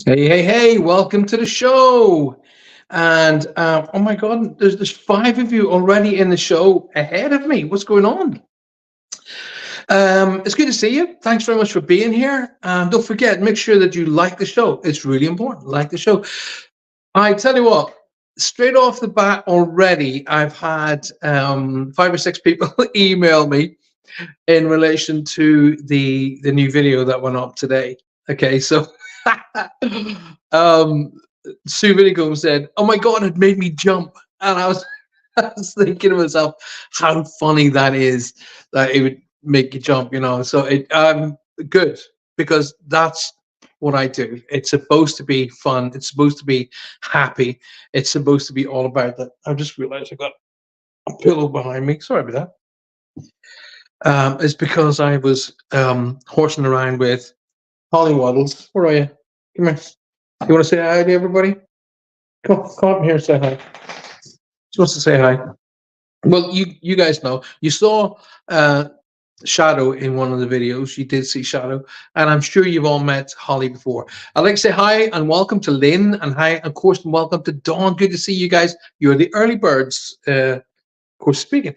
Hey, hey, hey, welcome to the show. And oh my God, there's five of you already in the show ahead of me. What's going on? It's good to see you. Thanks very much for being here. Don't forget, make sure that you like the show. It's really important. Like the show. I tell you what, straight off the bat already, I've had five or six people email me in relation to the new video that went up today. Okay, so um, Sue Vinicombe said, "Oh my God, it made me jump," and I was thinking to myself, how funny that is that it would make you jump, you know. So it good because that's what I do. It's supposed to be fun. It's supposed to be happy. It's supposed to be all about that. I just realized I got a pillow behind me. Sorry about that. It's because I was horsing around with Holly Waddles. Where are you? Come here. You want to say hi to everybody? Come up here and say hi. She wants to say hi. Well, you guys know. You saw uh, Shadow in one of the videos. You did see Shadow, and I'm sure you've all met Holly before. I'd like to say hi and welcome to Lynn, and hi, of course, and welcome to Dawn. Good to see you guys. You're the early birds, of course, speaking.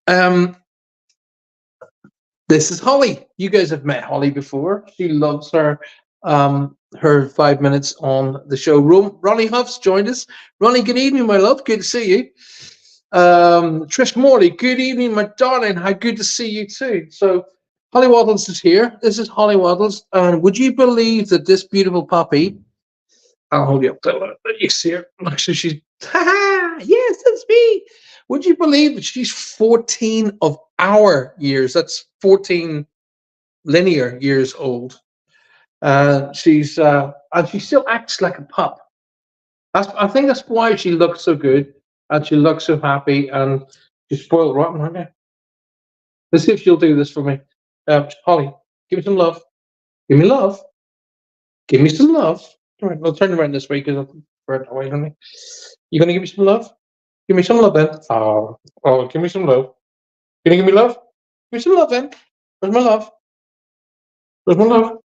Um, This is Holly. You guys have met Holly before. She loves her 5 minutes on the show. Ronnie Huff's joined us. Ronnie, good evening, my love. Good to see you. Trish Morley, good evening, my darling. How good to see you too. So Holly Waddles is here. This is Holly Waddles. And would you believe that this beautiful puppy, I'll hold you up there, let you see her. Actually, she's, yes, that's me. Would you believe that she's 14 of our years? That's 14 linear years old. And she still acts like a pup. I think that's why she looks so good and she looks so happy and she's spoiled rotten, aren't you? Let's see if she'll do this for me. Holly, give me some love. Give me love. Give me some love. All right, I'll turn around this way because I'll burn it away, honey. You gonna give me some love? Give me some love then. Oh, give me some love. Can you give me love? Give me some love then. Where's my love? Where's my love?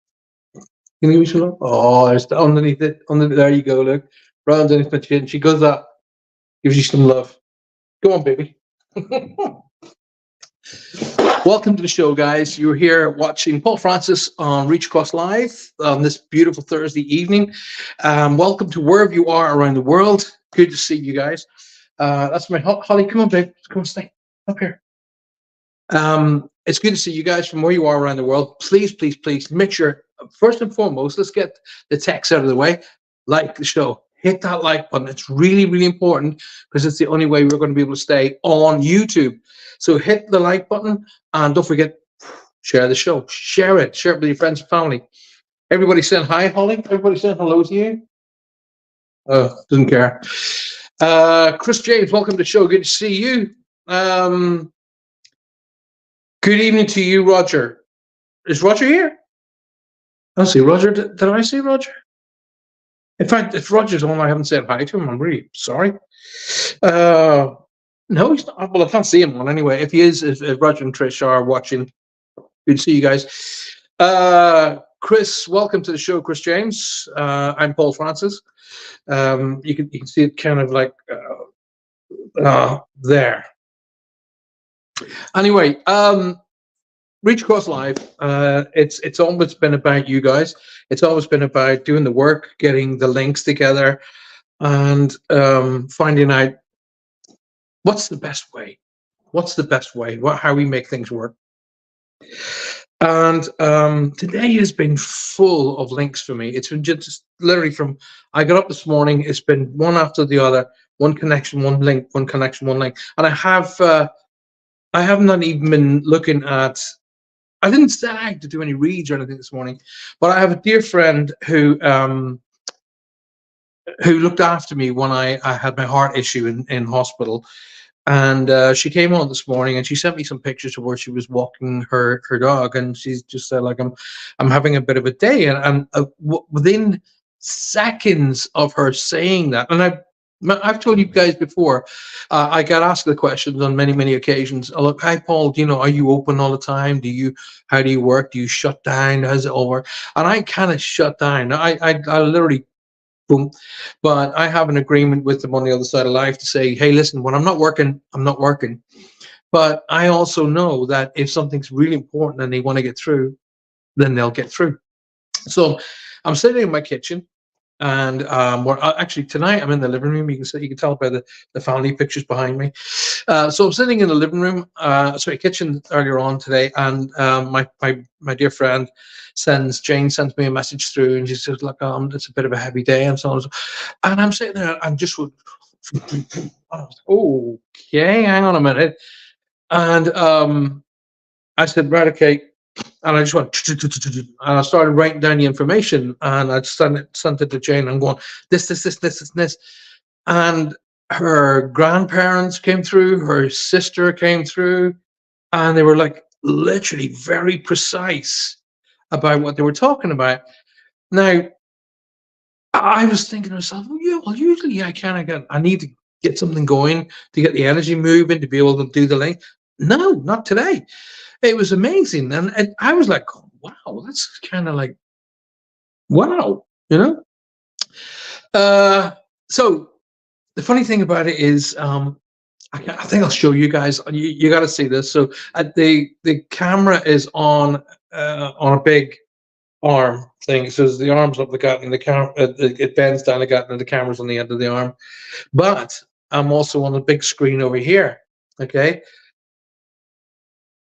Can you give me some love? Oh, there's underneath it. There you go. Look, right underneath my chin. She goes up, gives you some love. Go on, baby. Welcome to the show, guys. You're here watching Paul Francis on Reach Across Live on this beautiful Thursday evening. Welcome to wherever you are around the world. Good to see you guys. That's my Holly. Come on, babe. Come on, stay up here. It's good to see you guys from where you are around the world. Please, please, please make sure, first and foremost, let's get the text out of the way. Like the show. Hit that like button. It's really, really important because it's the only way we're going to be able to stay on YouTube. So hit the like button and don't forget, share the show. Share it. Share it with your friends and family. Everybody saying hi, Holly. Everybody saying hello to you. Oh, doesn't care. Chris James, welcome to the show. Good to see you. Good evening to you, Roger. Is Roger here? I see Roger. Did I see Roger? In fact, if Roger's on, I haven't said hi to him. I'm really sorry. No, he's not. Well, I can't see him on anyway. If he is, if Roger and Trish are watching, good to see you guys. Chris, welcome to the show, Chris James. I'm Paul Francis. You can see it kind of like there. Anyway, Reach Across Live. It's always been about you guys. It's always been about doing the work, getting the links together, and finding out what's the best way. What's the best way? How we make things work. And today has been full of links for me. It's been just literally from I got up this morning. It's been one after the other. One connection, one link. One connection, one link. And I have not even been looking at. I didn't set out to do any reads or anything this morning, but I have a dear friend who looked after me when I had my heart issue in hospital, and she came on this morning and she sent me some pictures of where she was walking her dog, and she's just said like I'm having a bit of a day, and within seconds of her saying that, and I've told you guys before. I got asked the questions on many occasions. Oh, look, hi Paul. Are you open all the time? How do you work? Do you shut down? How's it all work? And I kind of shut down. I literally boom. But I have an agreement with them on the other side of life to say, hey, listen, when I'm not working, I'm not working. But I also know that if something's really important and they want to get through, then they'll get through. So I'm sitting in my kitchen, and actually tonight I'm in the living room. You can tell by the family pictures behind me. So I'm sitting in the living room, kitchen earlier on today, and my dear friend Jane sends me a message through, and she says, "Look, it's a bit of a heavy day," and so on. And I'm sitting there, and just okay, hang on a minute, and I said, right, okay. And I just went, and I started writing down the information, and I sent it to Jane. I'm going, this. And her grandparents came through, her sister came through, and they were like literally very precise about what they were talking about. Now, I was thinking to myself, yeah, well, usually I need to get something going to get the energy moving to be able to do the link. No, not today. It was amazing. And I was like, wow, that's kind of like, wow, So the funny thing about it is, I think I'll show you guys. You got to see this. So the camera is on a big arm thing. So the arm's up the gut, and the camera it bends down the gut, and the camera's on the end of the arm. But I'm also on a big screen over here. Okay,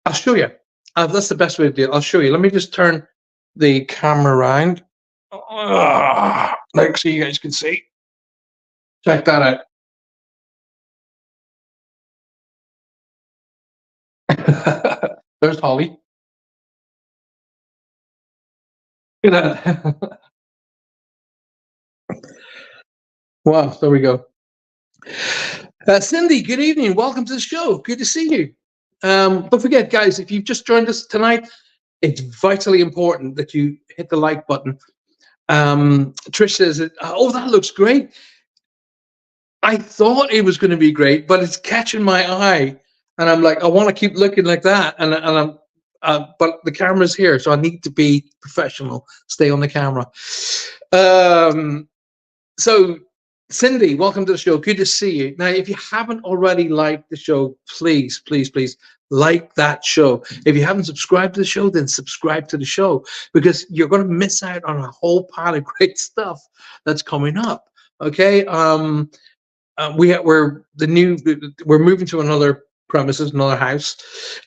I'll show you. That's the best way to do it. I'll show you. Let me just turn the camera around, like so you guys can see. Check that out. There's Holly. Look at that. Wow, there we go. Cindy, good evening. Welcome to the show. Good to see you. Don't forget, guys, if you've just joined us tonight, it's vitally important that you hit the like button. Trish says, oh, that looks great. I thought it was going to be great, but it's catching my eye. And I'm like, I want to keep looking like that. And I'm, but the camera's here, so I need to be professional, stay on the camera. So Cindy, welcome to the show. Good to see you. Now, if you haven't already liked the show, please like that show. If you haven't subscribed to the show, then subscribe to the show, because you're going to miss out on a whole pile of great stuff that's coming up. Okay. We're moving to another premises, another house,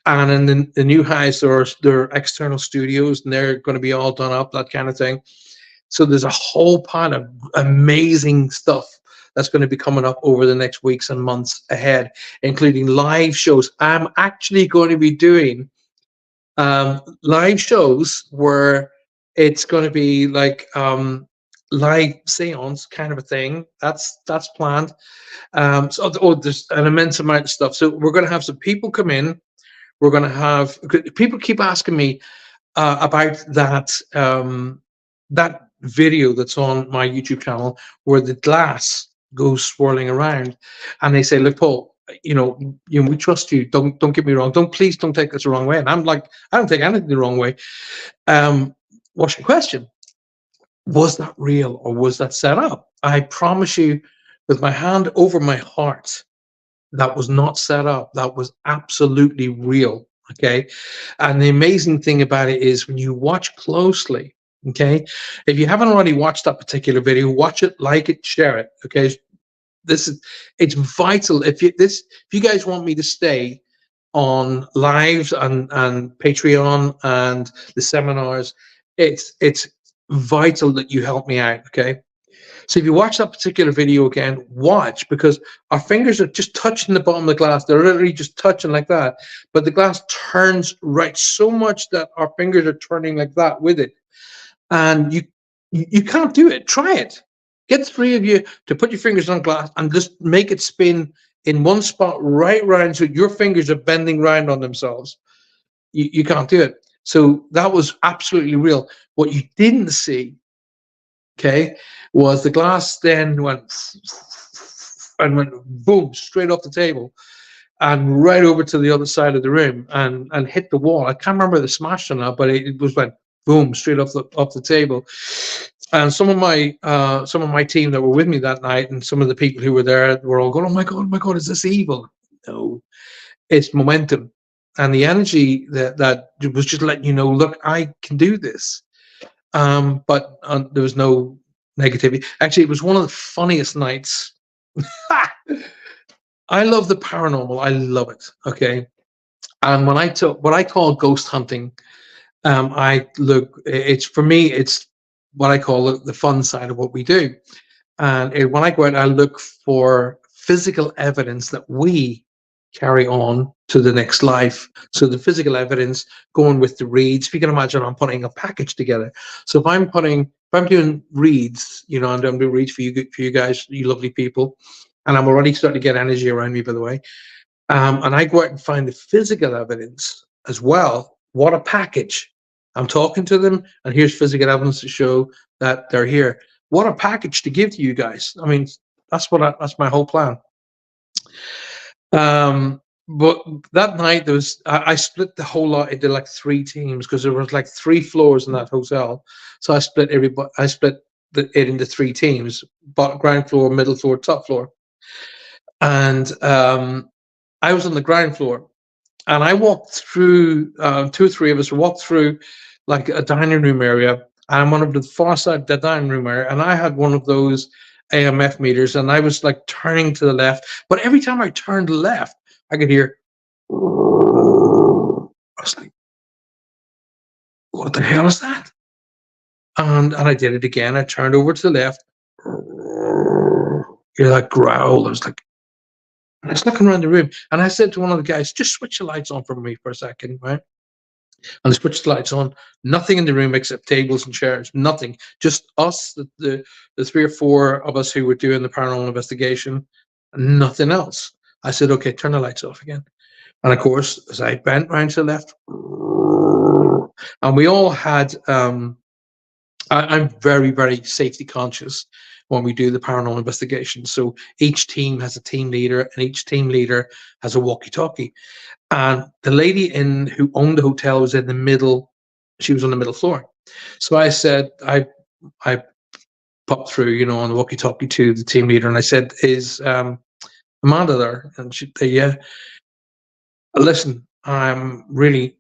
and in the new house there are external studios, and they're going to be all done up, that kind of thing. So there's a whole pile of amazing stuff that's going to be coming up over the next weeks and months ahead, including live shows. I'm actually going to be doing live shows where it's going to be like live seance kind of a thing. That's planned. There's an immense amount of stuff. So we're going to have some people come in. We're going to have people keep asking me about that that video that's on my YouTube channel where the glass goes swirling around, and they say, look, Paul, we trust you. Don't get me wrong. Please don't take this the wrong way. And I'm like, I don't take anything the wrong way. What's your question? Was that real or was that set up? I promise you, with my hand over my heart, that was not set up. That was absolutely real. Okay. And the amazing thing about it is when you watch closely, okay, if you haven't already watched that particular video, watch it, like it, share it. Okay. It's vital. If you guys want me to stay on lives and Patreon and the seminars, it's vital that you help me out. Okay. So if you watch that particular video again, watch, because our fingers are just touching the bottom of the glass. They're literally just touching like that. But the glass turns right so much that our fingers are turning like that with it. And you can't do it. Try it. Get 3 of you to put your fingers on glass and just make it spin in one spot right round, so your fingers are bending round on themselves. You can't do it. So that was absolutely real. What you didn't see, okay, was the glass then went and went boom straight off the table and right over to the other side of the room and hit the wall. I can't remember the smash or not, but it was like boom straight off the table. And some of my team that were with me that night, and some of the people who were there, were all going, oh my god, is this evil?" No, it's momentum, and the energy that was just letting you know, look, I can do this. But there was no negativity. Actually, it was one of the funniest nights. I love the paranormal. I love it. Okay. And when I took what I call ghost hunting, it's for me, it's what I call the fun side of what we do. And when I go out, I look for physical evidence that we carry on to the next life. So the physical evidence going with the reads. If you can imagine, I'm putting a package together. So if I'm doing reads, and I'm doing reads for you guys, you lovely people, and I'm already starting to get energy around me, by the way. And I go out and find the physical evidence as well. What a package. I'm talking to them, and here's physical evidence to show that they're here. What a package to give to you guys. I mean, that's my whole plan. But that night I split the whole lot into like 3 teams, because there was like 3 floors in that hotel. So I split it into 3 teams: ground floor, middle floor, top floor. And I was on the ground floor, and I walked through, 2 or 3 of us walked through like a dining room area, and I'm on the far side of the dining room area, and I had one of those AMF meters, and I was like turning to the left, but every time I turned left, I could hear. I was like, what the hell is that? And I did it again. I turned over to the left. You're that growl. I was like, and I was looking around the room, and I said to one of the guys, just switch the lights on for me for a second, right? And I switched the lights on. Nothing in the room except tables and chairs. Nothing. Just us, the 3 or 4 of us who were doing the paranormal investigation. Nothing else. I said, okay, turn the lights off again. And of course, as I bent round to the left, and we all had, I'm very, very safety conscious when we do the paranormal investigation. So each team has a team leader, and each team leader has a walkie-talkie. And the lady who owned the hotel was in the middle. She was on the middle floor. So I said, I popped through, on the walkie-talkie to the team leader, and I said, is Amanda there? And she said, yeah. Listen, I'm really,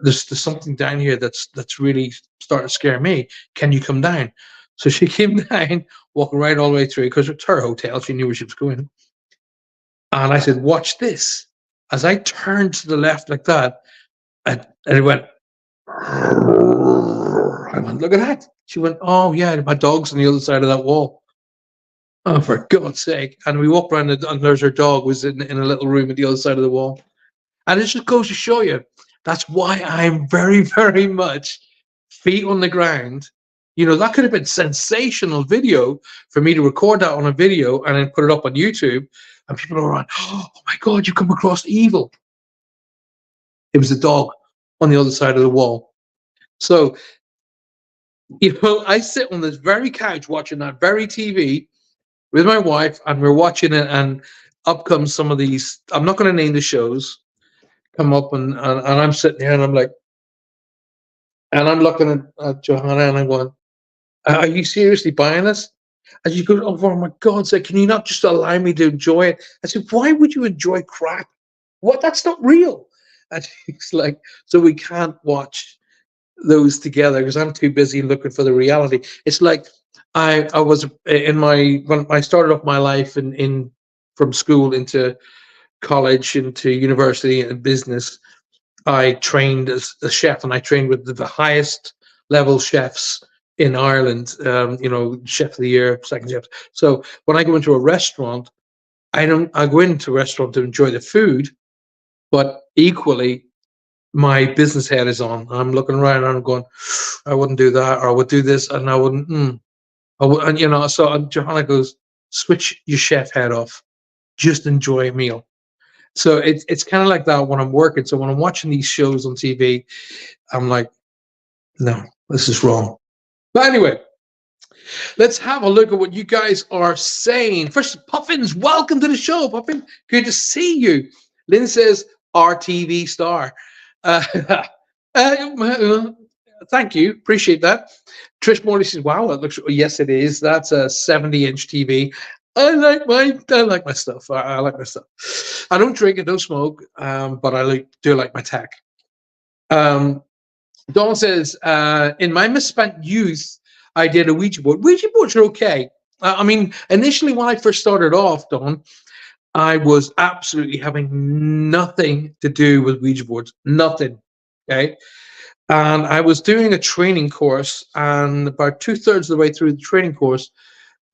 there's something down here that's really starting to scare me. Can you come down? So she came down, walking right all the way through, because it's her hotel. She knew where she was going. And I said, watch this. As I turned to the left like that, and it went, I went, look at that. She went, oh yeah, my dog's on the other side of that wall. Oh, for God's sake. And we walked around, and there's her dog was in a little room at the other side of the wall. And it just goes to show you, that's why I'm very, very much feet on the ground. That could have been sensational video for me to record that on a video and then put it up on YouTube. And people are around, oh my God, you come across evil. It was a dog on the other side of the wall. So, I sit on this very couch watching that very TV with my wife, and we're watching it, and up comes some of these, I'm not going to name the shows, come up, and I'm sitting here, and I'm like, and I'm looking at Johanna, and I'm going, are you seriously buying this? And she goes, oh, for my God's sake, can you not just allow me to enjoy it? I said, why would you enjoy crap? What? That's not real. And she's like, so we can't watch those together because I'm too busy looking for the reality. It's like I was when I started off my life from school into college, into university and business, I trained as a chef, and I trained with the highest level chefs in Ireland, chef of the year, second chef. So when I go into a restaurant, I go into a restaurant to enjoy the food, but equally my business head is on. I'm looking around and I'm going, I wouldn't do that, or I would do this, and I wouldn't. So Johanna goes, switch your chef head off, just enjoy a meal. So it's kind of like that when I'm working. So when I'm watching these shows on TV, I'm like, no, this is wrong. But anyway, Let's have a look at what you guys are saying. First, Puffins, welcome to the show, Puffin. Good to see you. Lynn says, RTV star. Uh, thank you. Appreciate that. Trish Morley says, wow, that looks, yes, it is. That's a 70-inch TV. I like my stuff. I like my stuff. I don't drink, I don't smoke, but I do like my tech. Dawn says, in my misspent youth, I did a Ouija board. Ouija boards are okay. I mean, initially when I first started off, Dawn, I was absolutely having nothing to do with Ouija boards. Nothing. Okay. And I was doing a training course, and about 2/3 of the way through the training course,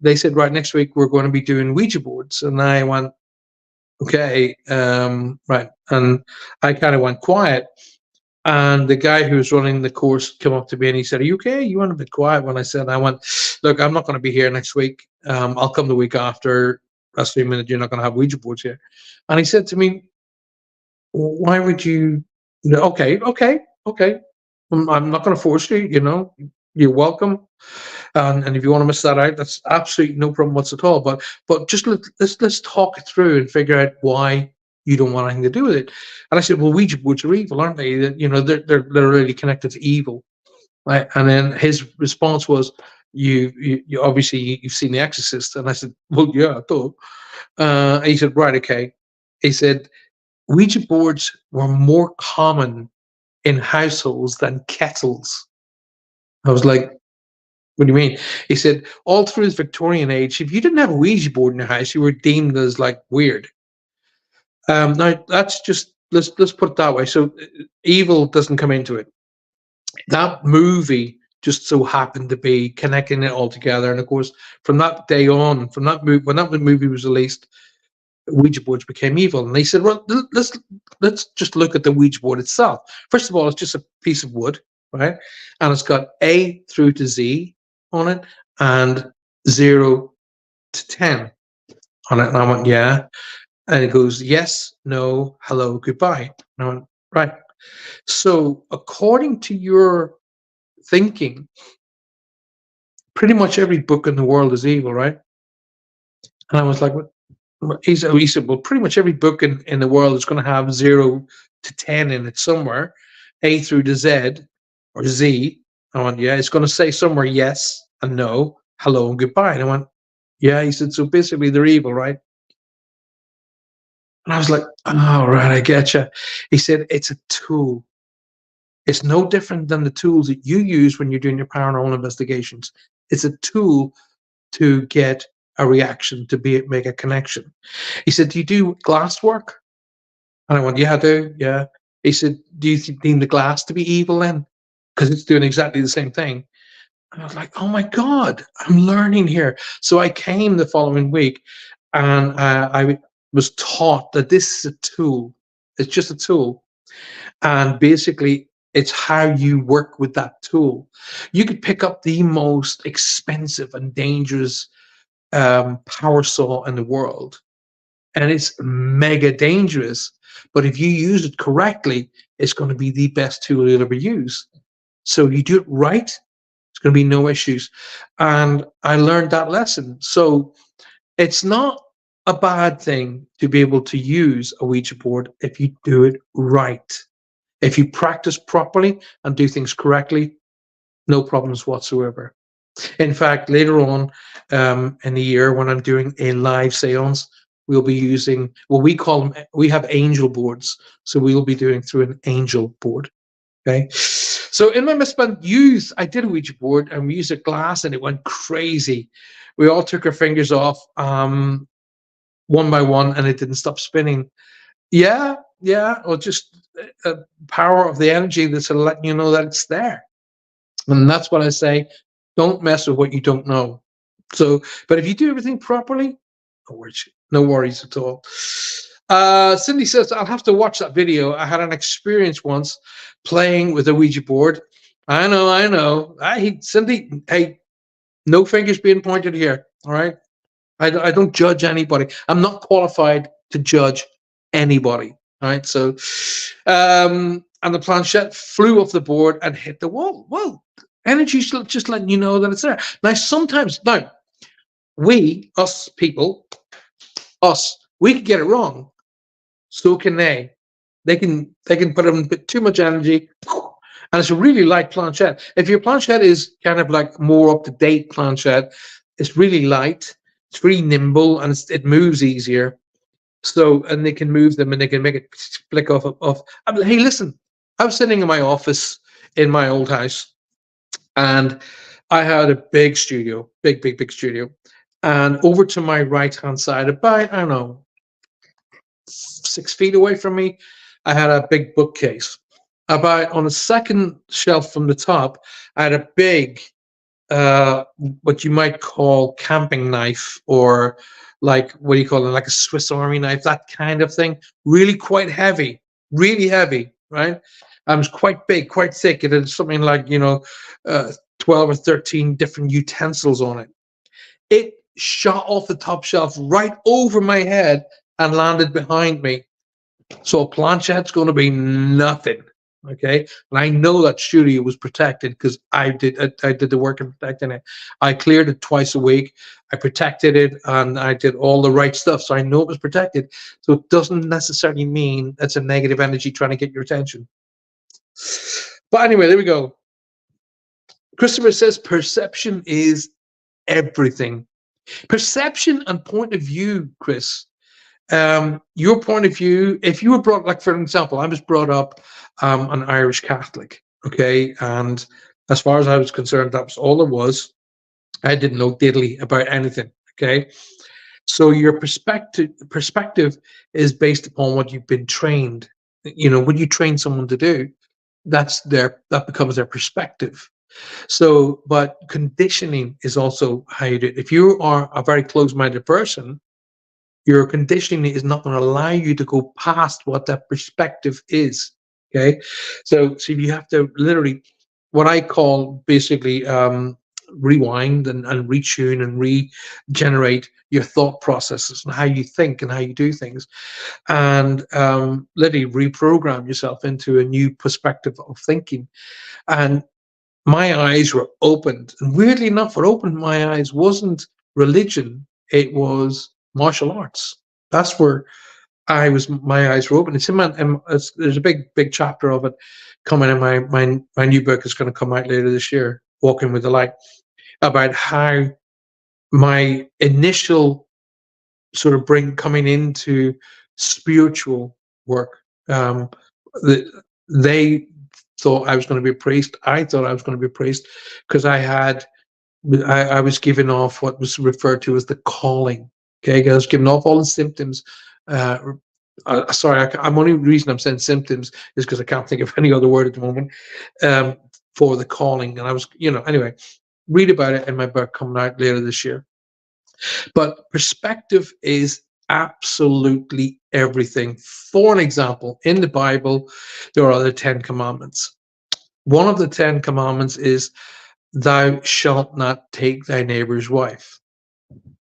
they said, right, next week we're going to be doing Ouija boards. And I went, okay, right. And I kind of went quiet. And the guy who was running the course came up to me and he said, are you okay? You went a bit quiet when I said, I went, look, I'm not going to be here next week. I'll come the week after, assuming that you're not going to have Ouija boards here. And he said to me, why would you? Okay. I'm not going to force you, you're welcome. And if you want to miss that out, that's absolutely no problem whatsoever. But just let's talk it through and figure out why you don't want anything to do with it. And I said, well, Ouija boards are evil, aren't they? They're really connected to evil, right? And then his response was, you obviously you've seen The Exorcist. And I said, well, yeah, I thought. And he said, right, okay. He said, Ouija boards were more common in households than kettles. I was like, what do you mean? He said, all through the Victorian age, if you didn't have a Ouija board in your house, you were deemed as like weird. Now that's just, let's put it that way. So evil doesn't come into it. That movie just so happened to be connecting it all together. And of course, from that day on, from that movie, when that movie was released, Ouija boards became evil. And they said, well, let's just look at the Ouija board itself. First of all, it's just a piece of wood, right? And it's got A through to Z on it and 0 to 10 on it. And I went, yeah. And it goes, yes, no, hello, goodbye. And I went, right. So according to your thinking, pretty much every book in the world is evil, right? And I was like, what? He said, well, pretty much every book in the world is going to have 0 to 10 in it somewhere, A through to Z or Z. I went, yeah, it's going to say somewhere yes and no, hello and goodbye. And I went, yeah. He said, so basically they're evil, right? And I was like, oh, right, I get you. He said, it's a tool. It's no different than the tools that you use when you're doing your paranormal investigations. It's a tool to get a reaction, to make a connection. He said, do you do glass work? And I went, yeah, I do. Yeah. He said, do you deem the glass to be evil then? Because it's doing exactly the same thing. And I was like, oh my God, I'm learning here. So I came the following week and I was taught that this is a tool. It's just a tool. And basically, it's how you work with that tool. You could pick up the most expensive and dangerous power saw in the world, and it's mega dangerous. But if you use it correctly, it's going to be the best tool you'll ever use. So you do it right, it's going to be no issues. And I learned that lesson. So it's not a bad thing to be able to use a Ouija board if you do it right. If you practice properly and do things correctly, no problems whatsoever. In fact, later on in the year, when I'm doing a live seance, we'll be using, well, we have angel boards. So we'll be doing through an angel board. Okay. So in my misspent youth, I did a Ouija board and we used a glass and it went crazy. We all took our fingers off one by one and it didn't stop spinning. Yeah. Or just power of the energy that's letting you know that it's there. And that's what I say. Don't mess with what you don't know. So, but if you do everything properly, no worries at all. Cindy says, I'll have to watch that video. I had an experience once playing with a Ouija board. I know. Cindy, hey, no fingers being pointed here. All right. I don't judge anybody. I'm not qualified to judge anybody. All right. So, and the planchette flew off the board and hit the wall. Well, Energy's just letting you know that it's there. Now, sometimes, us people, we can get it wrong. So can they. They can put in too much energy, and it's a really light planchette. If your planchette is kind of like more up to date planchette, it's really light, it's really nimble, and it moves easier. So, and they can move them, and they can make it flick off. Hey, listen, I was sitting in my office in my old house, and I had a big studio, big studio, and over to my right hand side, about, I don't know, 6 feet away from me, I had a big bookcase. About on the second shelf from the top, I had a big, what you might call camping knife, or like, what do you call it, like a Swiss Army knife, that kind of thing. Really quite heavy, really heavy, right? It was quite big, quite thick. It had something like, 12 or 13 different utensils on it. It shot off the top shelf right over my head and landed behind me. So a planchette's going to be nothing. Okay, and I know that studio was protected because I did the work in protecting it. I cleared it twice a week. I protected it, and I did all the right stuff, so I know it was protected. So it doesn't necessarily mean it's a negative energy trying to get your attention. But anyway, there we go. Christopher says perception is everything. Perception and point of view, Chris. Your point of view, if you were brought, like, for example, I was brought up an Irish Catholic, okay, and as far as I was concerned, that was all there was. I didn't know diddly about anything, okay. So your perspective is based upon what you've been trained. When you train someone to do, that becomes their perspective. So, but conditioning is also how you do it. If you are a very close-minded person, your conditioning is not going to allow you to go past what that perspective is. Okay, so you have to literally, what I call basically, rewind and retune and regenerate your thought processes and how you think and how you do things, and literally reprogram yourself into a new perspective of thinking. And my eyes were opened, and weirdly enough, what opened my eyes wasn't religion; it was martial arts. That's where my eyes were open. It's in there's a big chapter of it coming in my new book. Is going to come out later this year, Walking with the Light, about how my initial sort of coming into spiritual work. They thought I was going to be a priest. I thought I was going to be a priest because I was giving off what was referred to as the calling. Okay, I was giving off all the symptoms. Sorry, I'm only reason I'm saying symptoms is because I can't think of any other word at the moment for the calling. And I was, anyway, read about it in my book coming out later this year. But perspective is absolutely everything. For an example, in the Bible, there are the 10 Commandments. One of the 10 Commandments is, thou shalt not take thy neighbor's wife,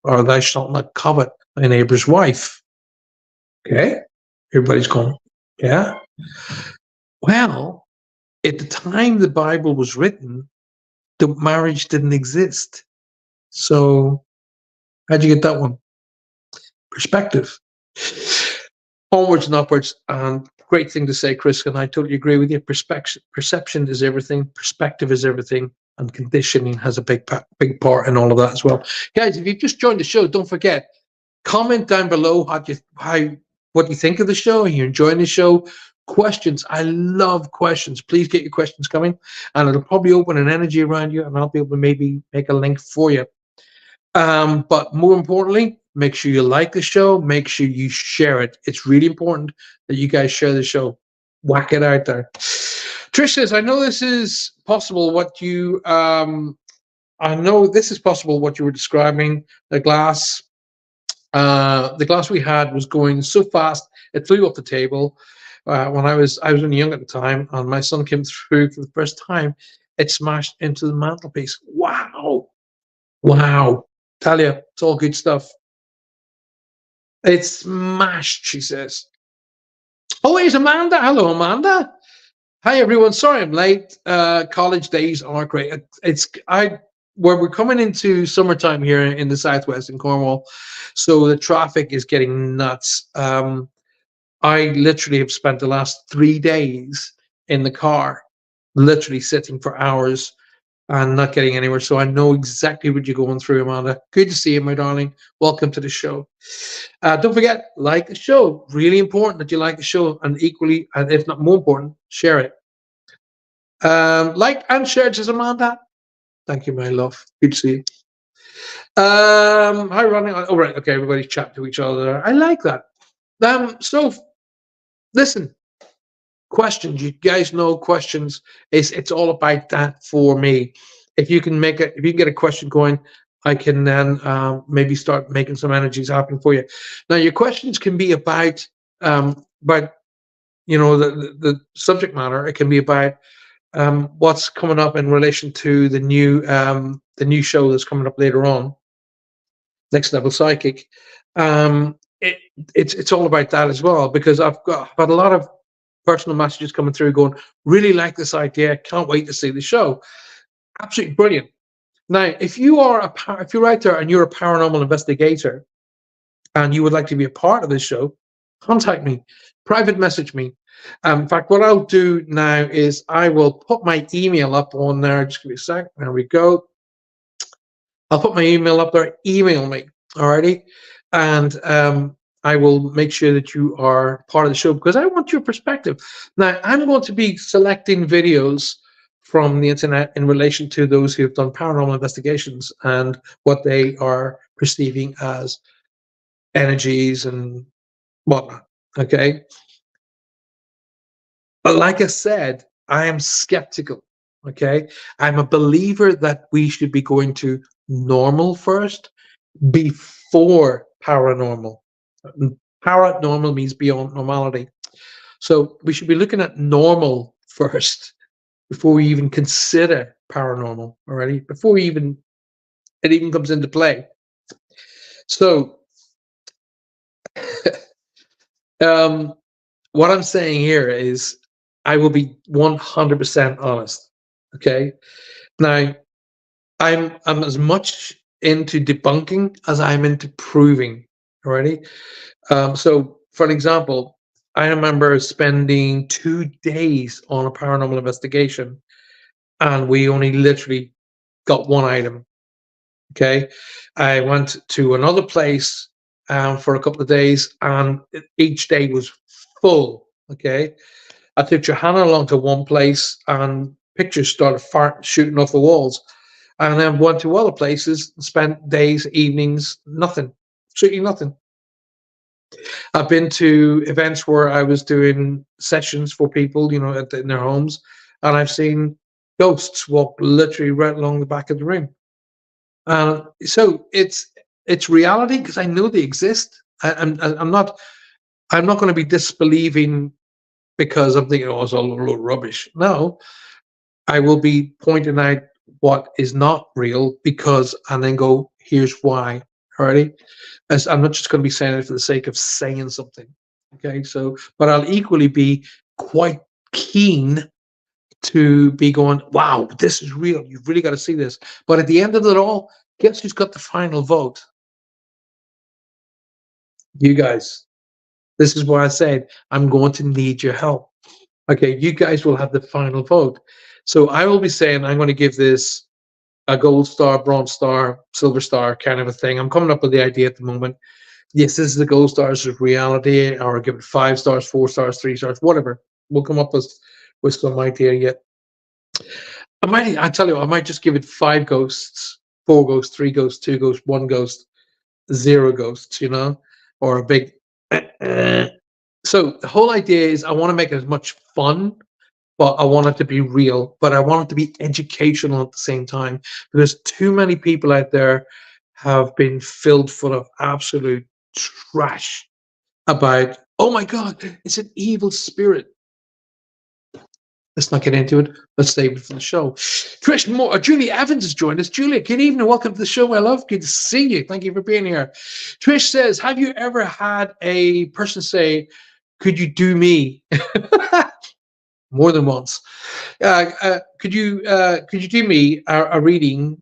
or thou shalt not covet thy neighbor's wife. Okay, everybody's going, yeah. Well, at the time the Bible was written, the marriage didn't exist. So how'd you get that one? Perspective. Onwards and upwards. And great thing to say, Chris, and I totally agree with you. Perception is everything. Perspective is everything. And conditioning has a big part in all of that as well. Guys, if you've just joined the show, don't forget, comment down below what you think of the show. Are you enjoying the show? Questions. I love questions. Please get your questions coming, and it'll probably open an energy around you, and I'll be able to maybe make a link for you. But more importantly, make sure you like the show. Make sure you share it. It's really important that you guys share the show. Whack it out there. Trish says, I know this is possible what you were describing. The glass we had was going so fast it flew off the table. When I was only young at the time, and my son came through for the first time, it smashed into the mantelpiece. Wow. Tell you, it's all good stuff. It smashed, she says. Oh, here's Amanda. Hello, Amanda. Hi everyone. Sorry I'm late. College days are great. Where we're coming into summertime here in the southwest in Cornwall, so the traffic is getting nuts. I literally have spent the last 3 days in the car, literally sitting for hours and not getting anywhere. So I know exactly what you're going through, Amanda. Good to see you, my darling. Welcome to the show. Don't forget, like the show. Really important that you like the show, and equally, and if not more important, share it. Like and share, just Amanda. Thank you, my love. Good to see you. Hi, Ronnie. Oh, right. Okay, everybody chat to each other. I like that. So listen, questions. You guys know questions. It's all about that for me. If you can get a question going, I can then maybe start making some energies happen for you. Now, your questions can be about the subject matter. It can be about what's coming up in relation to the new show that's coming up later on, Next Level Psychic. It's all about that as well, because I've had a lot of personal messages coming through going, really like this idea, can't wait to see the show. Absolutely brilliant. Now, if you're out there and you're a paranormal investigator and you would like to be a part of this show, contact me, private message me. In fact, what I'll do now is I will put my email up on there. Just give me a sec. There we go. I'll put my email up there. Email me, alrighty, and I will make sure that you are part of the show because I want your perspective. Now, I'm going to be selecting videos from the internet in relation to those who have done paranormal investigations and what they are perceiving as energies and whatnot. Okay. But like I said, I am skeptical. Okay. I'm a believer that we should be going to normal first before paranormal. Paranormal means beyond normality. So we should be looking at normal first before we even consider paranormal already, before it even comes into play. So what I'm saying here is I will be 100% honest. Okay. Now, I'm as much into debunking as I'm into proving already. So, for an example, I remember spending 2 days on a paranormal investigation, and we only literally got one item. Okay, I went to another place for a couple of days, and each day was full. Okay, I took Johanna along to one place, and pictures started shooting off the walls. And then went to other places, spent days, evenings, nothing, absolutely nothing. I've been to events where I was doing sessions for people, in their homes, and I've seen ghosts walk literally right along the back of the room. So it's reality because I know they exist. I'm not going to be disbelieving because I'm thinking, oh, it's all a load of rubbish. No, I will be pointing out what is not real and then go, here's why. Alrighty. As I'm not just going to be saying it for the sake of saying something. Okay. So, but I'll equally be quite keen to be going, wow, this is real. You've really got to see this. But at the end of it all, guess who's got the final vote? You guys. This is why I said I'm going to need your help. Okay. You guys will have the final vote. So I will be saying I'm going to give this a gold star, bronze star, silver star kind of a thing. I'm coming up with the idea at the moment. Yes, this is the gold stars of reality, or give it 5 stars, 4 stars, 3 stars, whatever. We'll come up with some idea yet. I tell you, I might just give it 5 ghosts, 4 ghosts, 3 ghosts, 2 ghosts, 1 ghost, 0 ghosts, or a big. So the whole idea is I want to make it as much fun, but I want it to be real, but I want it to be educational at the same time, because too many people out there have been filled full of absolute trash about, oh my God, it's an evil spirit. Let's not get into it. Let's save it for the show. Trish Moore, Julie Evans has joined us. Julia, good evening. Welcome to the show, my love. Good to see you. Thank you for being here. Trish says, have you ever had a person say, could you do me? more than once. Could you do me a reading?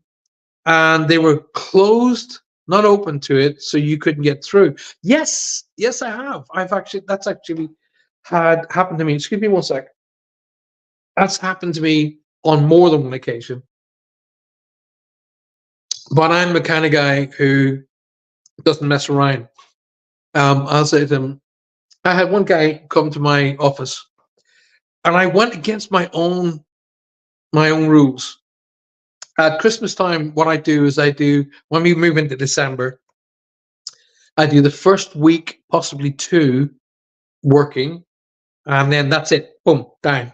And they were closed, not open to it, so you couldn't get through. Yes, yes, I have. That's actually had happened to me. Excuse me one sec. That's happened to me on more than one occasion. But I'm the kind of guy who doesn't mess around. I'll say to them, I had one guy come to my office, and I went against my own rules. At Christmas time, what I do is when we move into December, I do the first week, possibly two, working, and then that's it. Boom, down.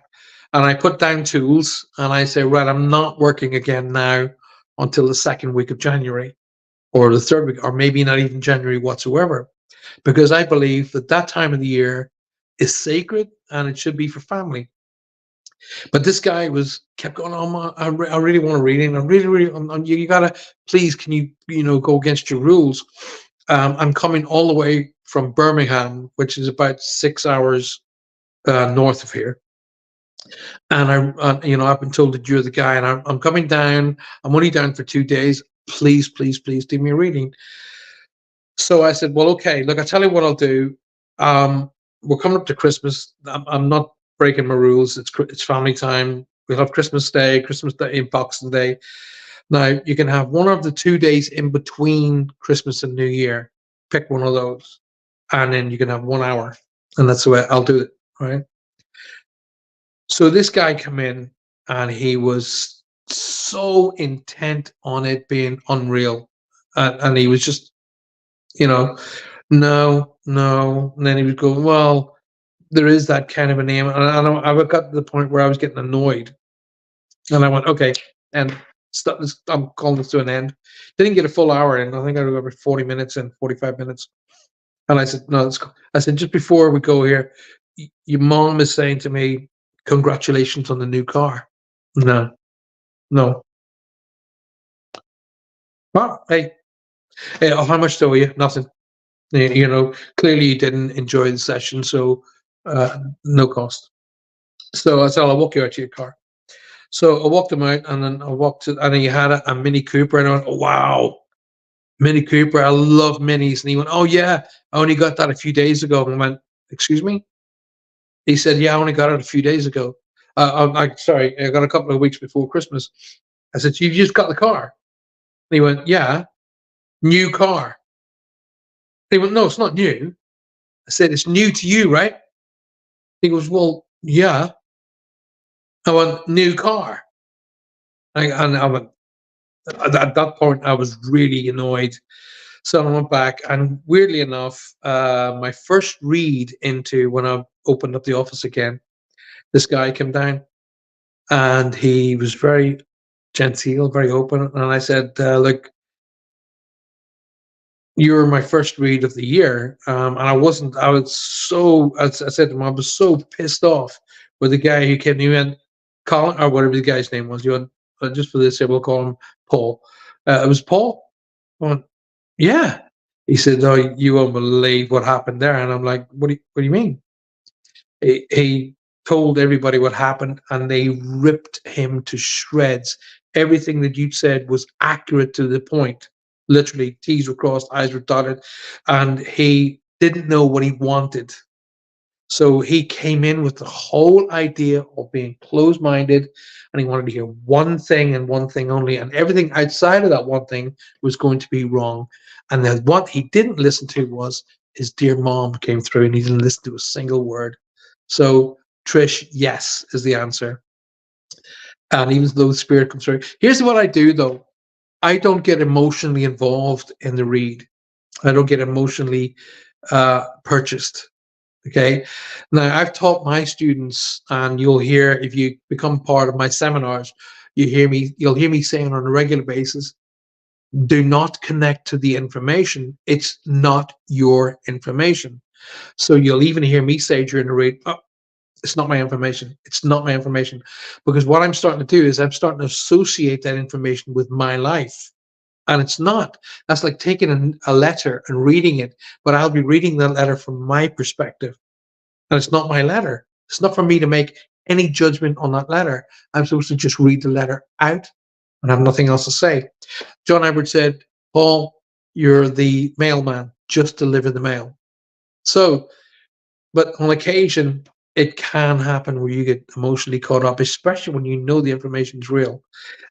And I put down tools, and I say, right, I'm not working again now until the second week of January, or the third week, or maybe not even January whatsoever, because I believe that time of the year is sacred and it should be for family. But this guy kept going, oh, I really want to read it. I really, you gotta, please, can you go against your rules? I'm coming all the way from Birmingham, which is about 6 hours north of here. And I've been told that you're the guy, and I'm coming down. I'm only down for 2 days. Please, please, please do me a reading. So I said, well, okay, look, I'll tell you what I'll do. We're coming up to Christmas. I'm not breaking my rules. It's family time. We'll have Christmas Day, Boxing Day. Now, you can have one of the 2 days in between Christmas and New Year. Pick one of those, and then you can have 1 hour, and that's the way I'll do it, right? So this guy came in, and he was so intent on it being unreal, and he was just, no. And then he would go, well, there is that kind of a name, and I got to the point where I was getting annoyed, and I went, okay, and I'm calling this to an end. Didn't get a full hour in. I think I got over 40 minutes and 45 minutes. And I said, no, I said, just before we go here, your mom is saying to me, congratulations on the new car. No. Well, hey, how much do you? Nothing. Clearly you didn't enjoy the session, so no cost. So I said, I'll walk you out to your car. So I walked him out, and then and then he had a Mini Cooper, and I went, oh, wow, Mini Cooper, I love minis. And he went, oh yeah, I only got that a few days ago. And I went, excuse me? He said, yeah, I only got it a few days ago. Sorry, I got a couple of weeks before Christmas. I said, you just got the car? And he went, yeah, new car. He went, no, it's not new. I said, it's new to you, right? He goes, well, yeah. I went, new car. And I went, at that point, I was really annoyed. So I went back, and weirdly enough, my first read into when I opened up the office again, this guy came down, and he was very genteel, very open. And I said, look, you were my first read of the year. And I was so, as I said to him, I was so pissed off with the guy who came in, Colin, or whatever the guy's name was. Just for this, we'll call him Paul. It was Paul. I went, yeah. He said, oh, you won't believe what happened there. And I'm like, what do you mean? He told everybody what happened, and they ripped him to shreds. Everything that you'd said was accurate to the point. Literally, T's were crossed, I's were dotted, and he didn't know what he wanted. So he came in with the whole idea of being closed-minded, and he wanted to hear one thing and one thing only, and everything outside of that one thing was going to be wrong. And then what he didn't listen to was his dear mom came through, and he didn't listen to a single word. So Trish, yes, is the answer. And even though the spirit comes through, here's what I do though. I don't get emotionally involved in the read. I don't get emotionally purchased. Okay. Now I've taught my students, and you'll hear, if you become part of my seminars, you'll hear me saying on a regular basis, do not connect to the information. It's not your information. So you'll even hear me say during the read, oh, it's not my information. It's not my information. Because what I'm starting to do is I'm starting to associate that information with my life. And it's not. That's like taking a letter and reading it, but I'll be reading that letter from my perspective. And it's not my letter. It's not for me to make any judgment on that letter. I'm supposed to just read the letter out and have nothing else to say. John Edwards said, Paul, you're the mailman, just deliver the mail. So, but on occasion, it can happen where you get emotionally caught up, especially when you know the information is real,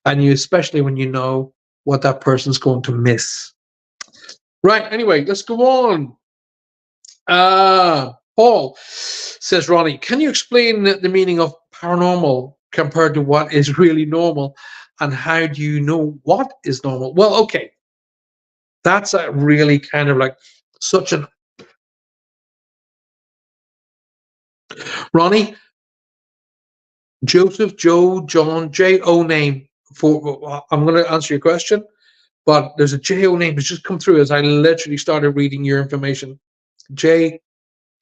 and especially when you know what that person's going to miss. Right. Anyway, let's go on. Paul, says Ronnie, can you explain the meaning of paranormal compared to what is really normal, and how do you know what is normal? Well, okay, that's a really kind of like such an Ronnie, Joseph, Joe, John, J-O name for. I'm going to answer your question, but there's a J-O name that's just come through as I literally started reading your information. J,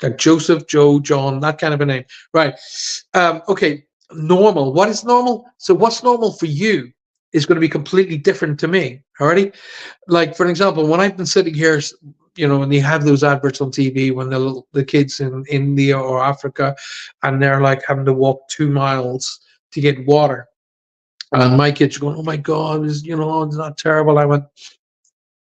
like Joseph, Joe, John, that kind of a name. Right. Okay. Normal. What is normal? So what's normal for you is going to be completely different to me. Alrighty. Like, for example, when I've been sitting here, you know, when they have those adverts on TV, when the kids in India or Africa, and they're like having to walk 2 miles to get water, and my kids are going, "Oh my God, is it's not terrible." I went,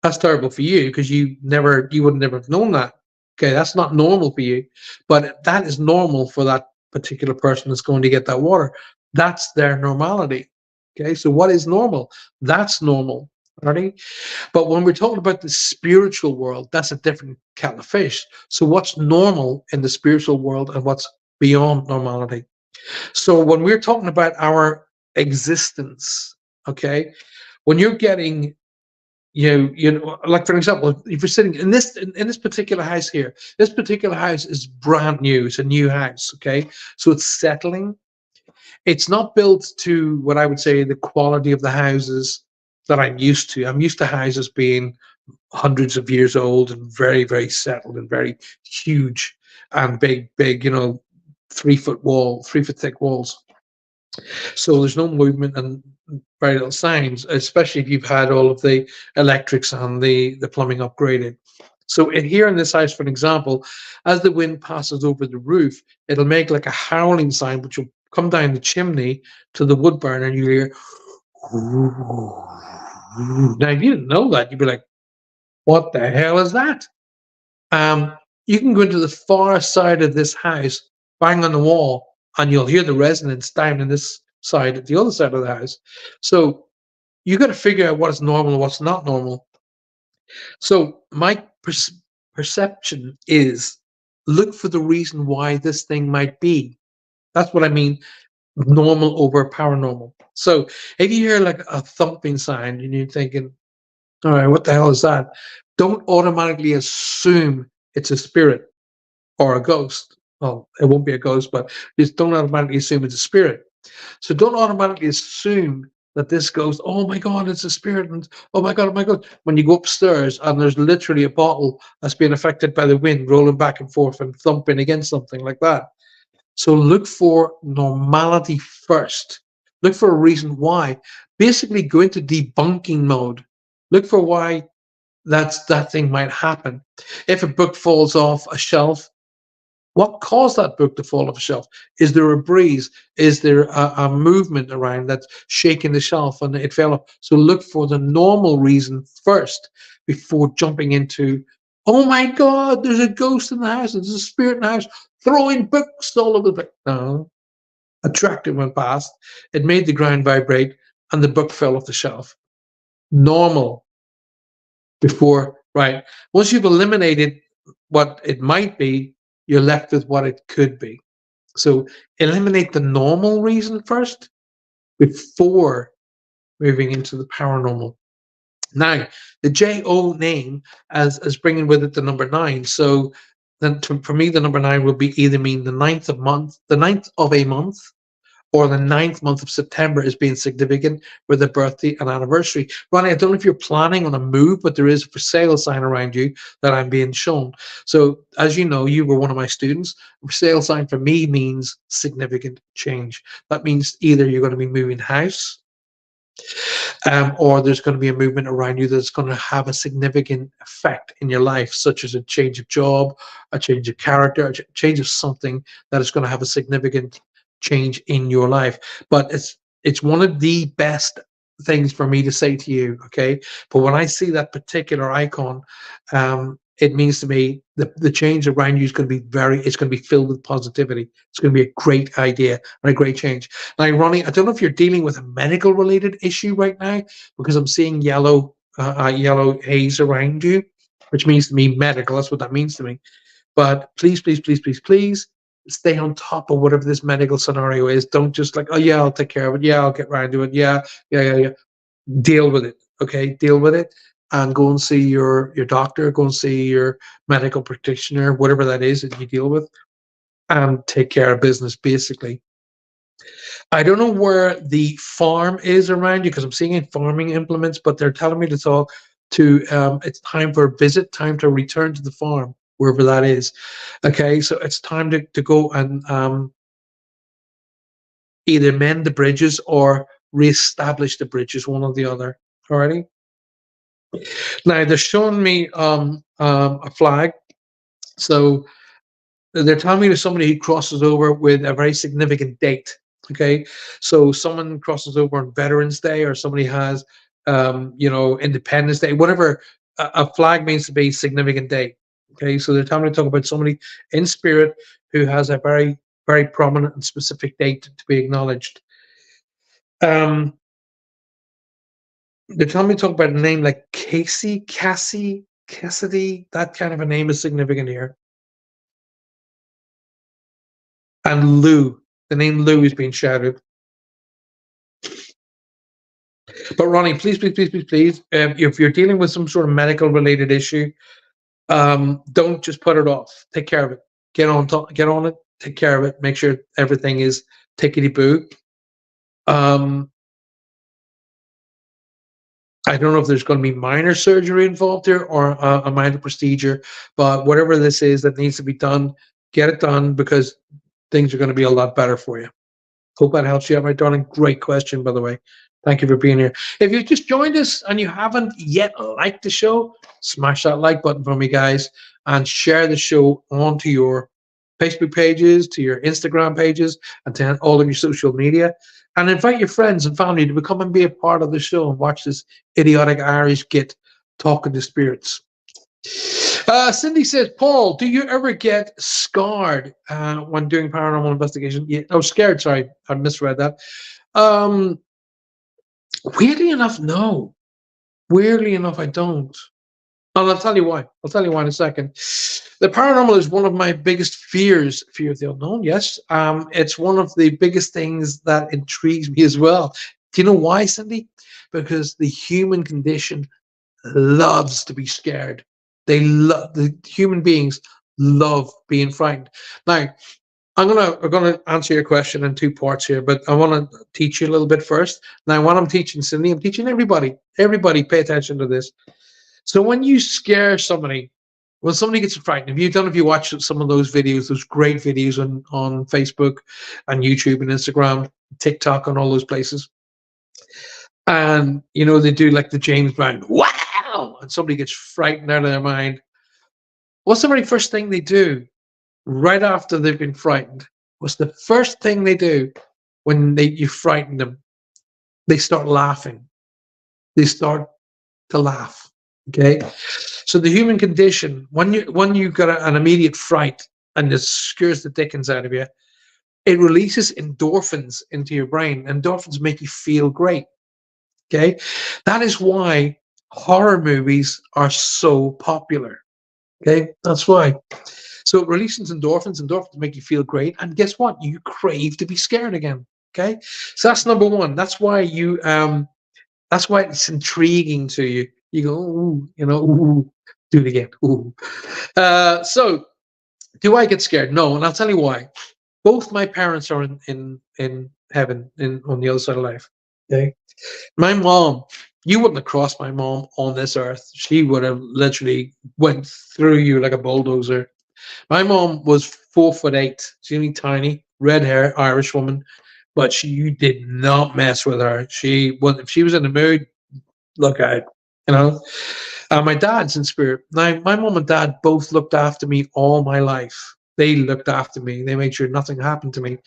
"That's terrible for you because you would never have known that. Okay, that's not normal for you, but that is normal for that particular person that's going to get that water. That's their normality." Okay, so what is normal? That's normal. Right? But when we're talking about the spiritual world, that's a different kettle of fish. So what's normal in the spiritual world and what's beyond normality? So when we're talking about our existence, okay, when you're getting like for example, if you're sitting in this particular house here, this particular house is brand new. It's a new house, okay, so it's settling. It's not built to what I would say the quality of the houses that I'm used to. I'm used to houses being hundreds of years old and very, very settled and very huge and big, 3 foot thick walls. So there's no movement and very little signs, especially if you've had all of the electrics and the plumbing upgraded. So here in this house, for an example, as the wind passes over the roof, it'll make like a howling sound, which will come down the chimney to the wood burner, and you hear. Now, if you didn't know that, you'd be like, "What the hell is that?" You can go into the far side of this house, bang on the wall, and you'll hear the resonance down in this side, the other side of the house. So you got to figure out what's normal and what's not normal. So my perception is look for the reason why this thing might be. That's what I mean, normal over paranormal. So if you hear like a thumping sound and you're thinking, all right, what the hell is that? Don't automatically assume it's a spirit or a ghost. Well, it won't be a ghost, but just don't automatically assume it's a spirit. So don't automatically assume that this goes, "Oh my God, it's a spirit," and "Oh my God, oh my God." When you go upstairs and there's literally a bottle that's being affected by the wind rolling back and forth and thumping against something like that. So look for normality first. Look for a reason why. Basically go into debunking mode. Look for why that thing might happen. If a book falls off a shelf, what caused that book to fall off a shelf? Is there a breeze? Is there a movement around that's shaking the shelf and it fell off? So look for the normal reason first before jumping into, "Oh my God, there's a ghost in the house, there's a spirit in the house, throwing books all over the place." No. A tractor went past, it made the ground vibrate, and the book fell off the shelf. Normal before, right? Once you've eliminated what it might be, you're left with what it could be. So eliminate the normal reason first before moving into the paranormal. Now, the JO name as bringing with it the number 9. So then for me, the number 9 will be either mean the ninth of a month, or the 9th month of September is being significant with a birthday and anniversary. Ronnie, I don't know if you're planning on a move, but there is a for sale sign around you that I'm being shown. So as you know, you were one of my students. A for sale sign for me means significant change. That means either you're going to be moving house, or there's going to be a movement around you that's going to have a significant effect in your life, such as a change of job, a change of character, a change of something that is going to have a significant change in your life. But it's one of the best things for me to say to you, okay? But when I see that particular icon, it means to me the change around you is going to be it's going to be filled with positivity. It's going to be a great idea and a great change. Now, Ronnie, I don't know if you're dealing with a medical related issue right now, because I'm seeing yellow haze around you, which means to me medical. That's what that means to me. But please, please, please, please, please stay on top of whatever this medical scenario is. Don't just like, oh yeah, I'll take care of it. Yeah, I'll get around to it. Yeah, yeah, yeah, yeah. Deal with it. Okay, deal with it, and go and see your doctor. Go and see your medical practitioner, whatever that is that you deal with, and take care of business. Basically, I don't know where the farm is around you, because I'm seeing farming implements, but they're telling me it's time for a visit, time to return to the farm, wherever that is. Okay, so it's time to go and either mend the bridges or reestablish the bridges, one or the other. Alrighty. Now they're showing me a flag, so they're telling me there's somebody who crosses over with a very significant date. Okay, so someone crosses over on Veterans Day, or somebody has, Independence Day, whatever. A flag means to be significant date. Okay, so they're telling me to talk about somebody in spirit who has a very, very prominent and specific date to be acknowledged. They're telling me to talk about a name like Cassidy. That kind of a name is significant here. And Lou, the name Lou is being shouted. But Ronnie, please, please, please, please, please, if you're dealing with some sort of medical related issue, don't just put it off. Take care of it. Get on it. Take care of it. Make sure everything is tickety boo. I don't know if there's going to be minor surgery involved here, or a minor procedure, but whatever this is that needs to be done, get it done, because things are going to be a lot better for you. Hope that helps you out, my darling. Great question, by the way. Thank you for being here. If you've just joined us and you haven't yet liked the show, smash that like button for me, guys, and share the show onto your Facebook pages, to your Instagram pages, and to all of your social media. And invite your friends and family to become and be a part of the show and watch this idiotic Irish git talking to spirits. Cindy says, Paul, do you ever get scarred when doing paranormal investigation? Yeah, scared, sorry, I misread that. Weirdly enough, no. Weirdly enough, I don't. And I'll tell you why. I'll tell you why in a second. The paranormal is one of my biggest fears. Fear of the unknown, yes. It's one of the biggest things that intrigues me as well. Do you know why, Cindy? Because the human condition loves to be scared. The human beings love being frightened. Now, I'm gonna answer your question in two parts here, but I want to teach you a little bit first. Now, what I'm teaching Cindy, I'm teaching everybody. Everybody, pay attention to this. So when you scare somebody, when somebody gets frightened, if you watch some of those videos, those great videos on Facebook and YouTube and Instagram, TikTok, and all those places, and they do like the James Brown, wow, and somebody gets frightened out of their mind. What's the very first thing they do right after they've been frightened? What's the first thing they do when you frighten them? They start laughing. They start to laugh. Okay, so the human condition, when you got an immediate fright and it scares the dickens out of you, it releases endorphins into your brain. Endorphins make you feel great. Okay, that is why horror movies are so popular. Okay, that's why. So it releases endorphins. Endorphins make you feel great, and guess what? You crave to be scared again. Okay, so that's number one. That's why that's why it's intriguing to you. You go, ooh, ooh, do it again. Ooh. So, do I get scared? No, and I'll tell you why. Both my parents are in heaven, on the other side of life. Okay, my mom, you wouldn't have crossed my mom on this earth. She would have literally went through you like a bulldozer. My mom was 4'8". She's only tiny, red hair, Irish woman, but you did not mess with her. If she was in the mood, look out. My dad's in spirit. Now, my mom and dad both looked after me all my life. They looked after me. They made sure nothing happened to me.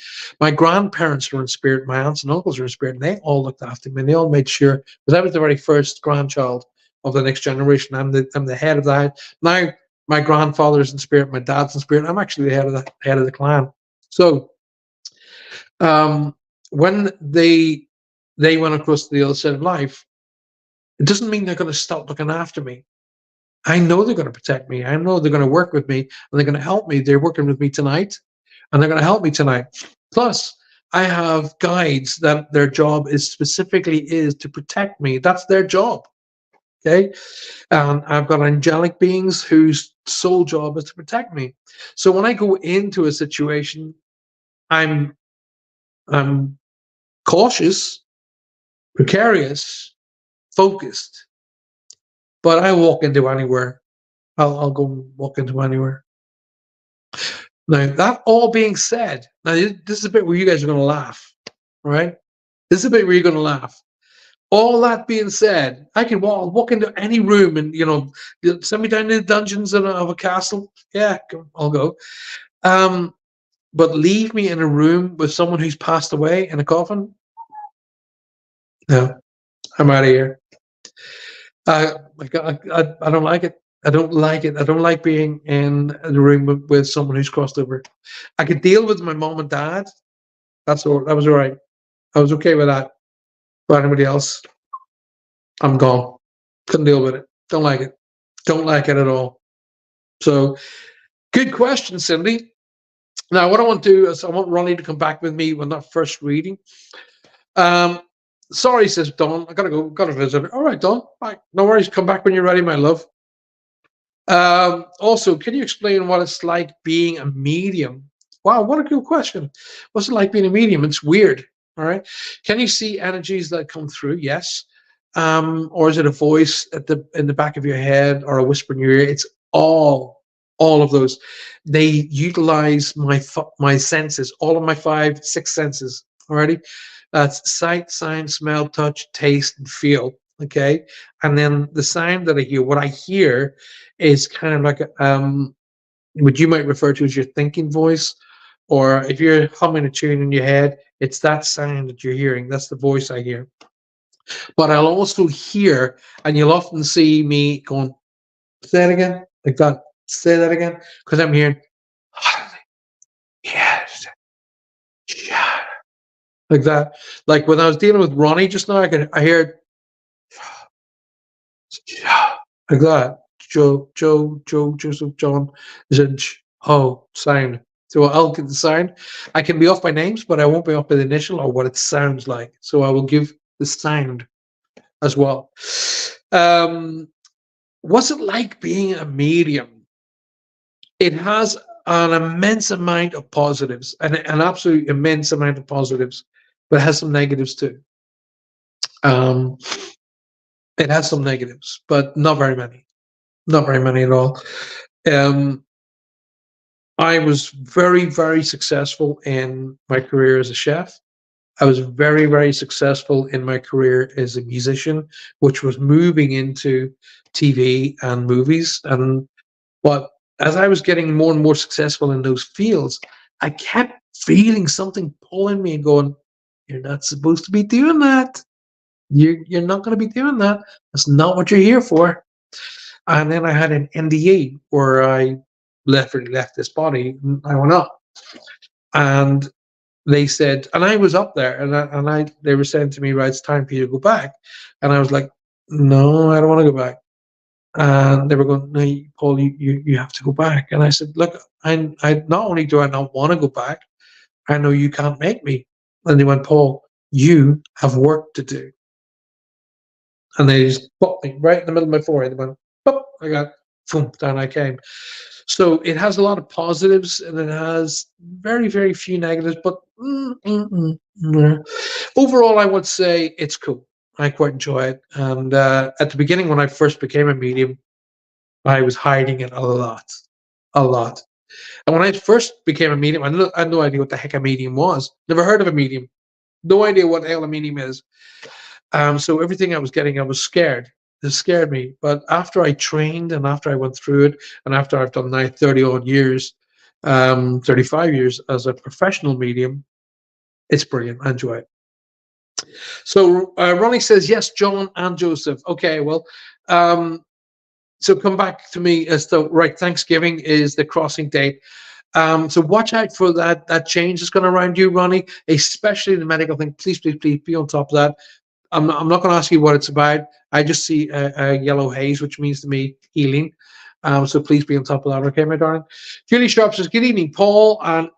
My grandparents were in spirit. My aunts and uncles were in spirit. And they all looked after me. And they all made sure, because I was the very first grandchild of the next generation. I'm the head of the house. Now my grandfather's in spirit. My dad's in spirit. I'm actually the head of the clan. So when they went across to the other side of life, it doesn't mean they're going to stop looking after me. I know they're going to protect me. I know they're going to work with me and they're going to help me. They're working with me tonight and they're going to help me tonight. Plus, I have guides that their job is to protect me. That's their job. Okay. And I've got angelic beings whose sole job is to protect me. So when I go into a situation, I'm cautious, precarious, focused, but I walk into anywhere. I'll go walk into anywhere. Now, that all being said, now this is a bit where you guys are going to laugh, right? This is a bit where you're going to laugh. All that being said, I can walk into any room and, send me down to the dungeons of a castle. Yeah, I'll go. But leave me in a room with someone who's passed away in a coffin? No, I'm out of here. I don't like it. I don't like it. I don't like being in the room with someone who's crossed over. I could deal with my mom and dad. That was all right. I was okay with that. But anybody else, I'm gone. Couldn't deal with it. Don't like it. Don't like it at all. So, good question, Cindy. Now, what I want to do is I want Ronnie to come back with me when that first reading. Sorry, says Dawn. I gotta go. Gotta visit. All right, Dawn. Bye. No worries. Come back when you're ready, my love. Also, can you explain what it's like being a medium? Wow, what a good question. What's it like being a medium? It's weird. All right. Can you see energies that come through? Yes. Or is it a voice in the back of your head or a whisper in your ear? It's all of those. They utilize my senses, all of my 5, 6 senses. Alrighty. That's sight, sound, smell, touch, taste, and feel. Okay. And then the sound that I hear, what I hear is kind of like what you might refer to as your thinking voice, or if you're humming a tune in your head, it's that sound that you're hearing. That's the voice I hear. But I'll also hear, and you'll often see me going, say it again, like that, say that again, because I'm hearing, yes, yeah, like that. Like when I was dealing with Ronnie just now, I heard, like that. Joseph, John, sound. So I'll get the sound. I can be off by names, but I won't be off by the initial or what it sounds like. So I will give the sound as well. What's it like being a medium? It has an immense amount of positives, an absolute immense amount of positives, but it has some negatives too. It has some negatives, but not very many. Not very many at all. I was very, very successful in my career as a chef. I was very, very successful in my career as a musician, which was moving into TV and movies. But as I was getting more and more successful in those fields, I kept feeling something pulling me and going, "You're not supposed to be doing that. You're not going to be doing that. That's not what you're here for." And then I had an NDE where I left this body. And I went up, and they said, and I was up there, and they were saying to me, "Right, it's time for you to go back." And I was like, "No, I don't want to go back." And they were going, "No, Paul, you have to go back." And I said, "Look, I not only do I not want to go back, I know you can't make me." And they went, "Paul, you have work to do." And they just popped me right in the middle of my forehead. They went, "Pop!" I got, boom, down I came. So it has a lot of positives and it has very, very few negatives. But overall, I would say it's cool. I quite enjoy it. And at the beginning, when I first became a medium, I was hiding it a lot. And when I first became a medium, I had no idea what the heck a medium was. Never heard of a medium. No idea what the hell a medium is. So everything I was getting, I was scared. It scared me. But after I trained and after I went through it, and after I've done now 30 odd years, 35 years as a professional medium. It's brilliant. I enjoy it. So Ronnie says, yes, John and Joseph. Okay, well, so come back to me as to, right, Thanksgiving is the crossing date. So watch out for that change that's going around you, Ronnie, especially the medical thing. Please, please, please be on top of that. I'm not going to ask you what it's about. I just see a yellow haze, which means to me healing. So please be on top of that, okay, my darling? Julie Sharp says, good evening, Paul and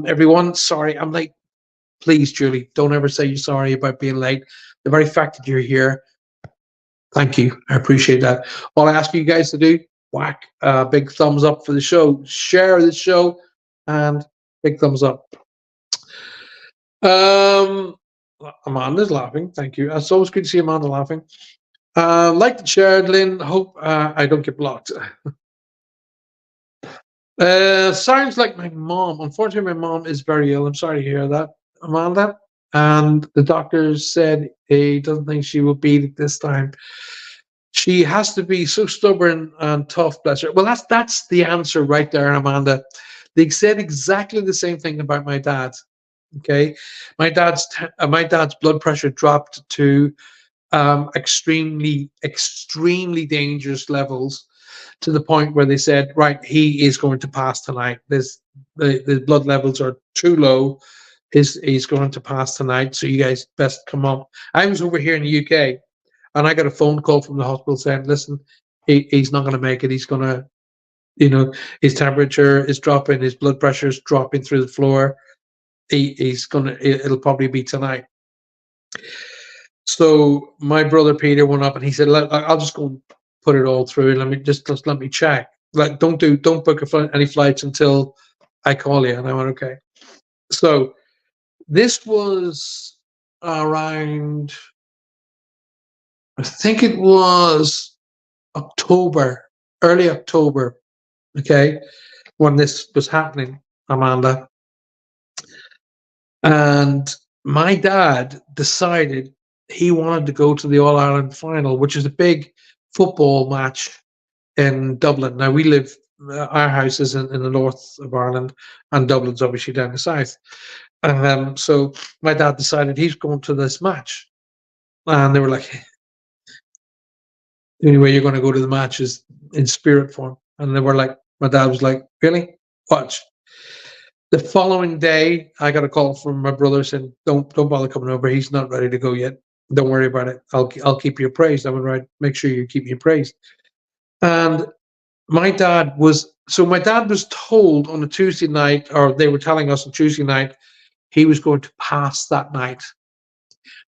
everyone. Sorry, I'm late. Please, Julie, don't ever say you're sorry about being late. The very fact that you're here, thank you. I appreciate that. All I ask you guys to do, whack a big thumbs up for the show. Share the show and big thumbs up. Amanda's laughing. Thank you. It's always good to see Amanda laughing. Like the share, Lynn. Hope I don't get blocked. Sounds like my mom. Unfortunately, my mom is very ill. I'm sorry to hear that, Amanda. And the doctor said he doesn't think she will beat it this time. She has to be so stubborn and tough, bless her. Well, that's the answer right there, Amanda. They said exactly the same thing about my dad. Okay, my dad's blood pressure dropped to extremely dangerous levels, to the point where they said, right, he is going to pass tonight. The blood levels are too low. He's going to pass tonight. So you guys best come up. I was over here in the UK, and I got a phone call from the hospital saying, listen, he's not going to make it. He's going to, his temperature is dropping, his blood pressure is dropping through the floor. It'll probably be tonight. So my brother Peter went up and he said, I'll just go and put it all through. Let me check. Like, don't book any flights until I call you. And I went, okay. So this was around, I think it was October, early October, okay, when this was happening, Amanda. And my dad decided he wanted to go to the All Ireland final, which is a big football match in Dublin. Now, we live, our house is in the north of Ireland, and Dublin's obviously down the south. So my dad decided he's going to this match. And they were like, the only way you're going to go to the match is in spirit form. And they were like, my dad was like, really? Watch. The following day, I got a call from my brother saying, don't bother coming over. He's not ready to go yet. Don't worry about it. I'll keep you appraised. I went, right, make sure you keep me appraised. And my dad was told on a Tuesday night, or they were telling us on Tuesday night, he was going to pass that night.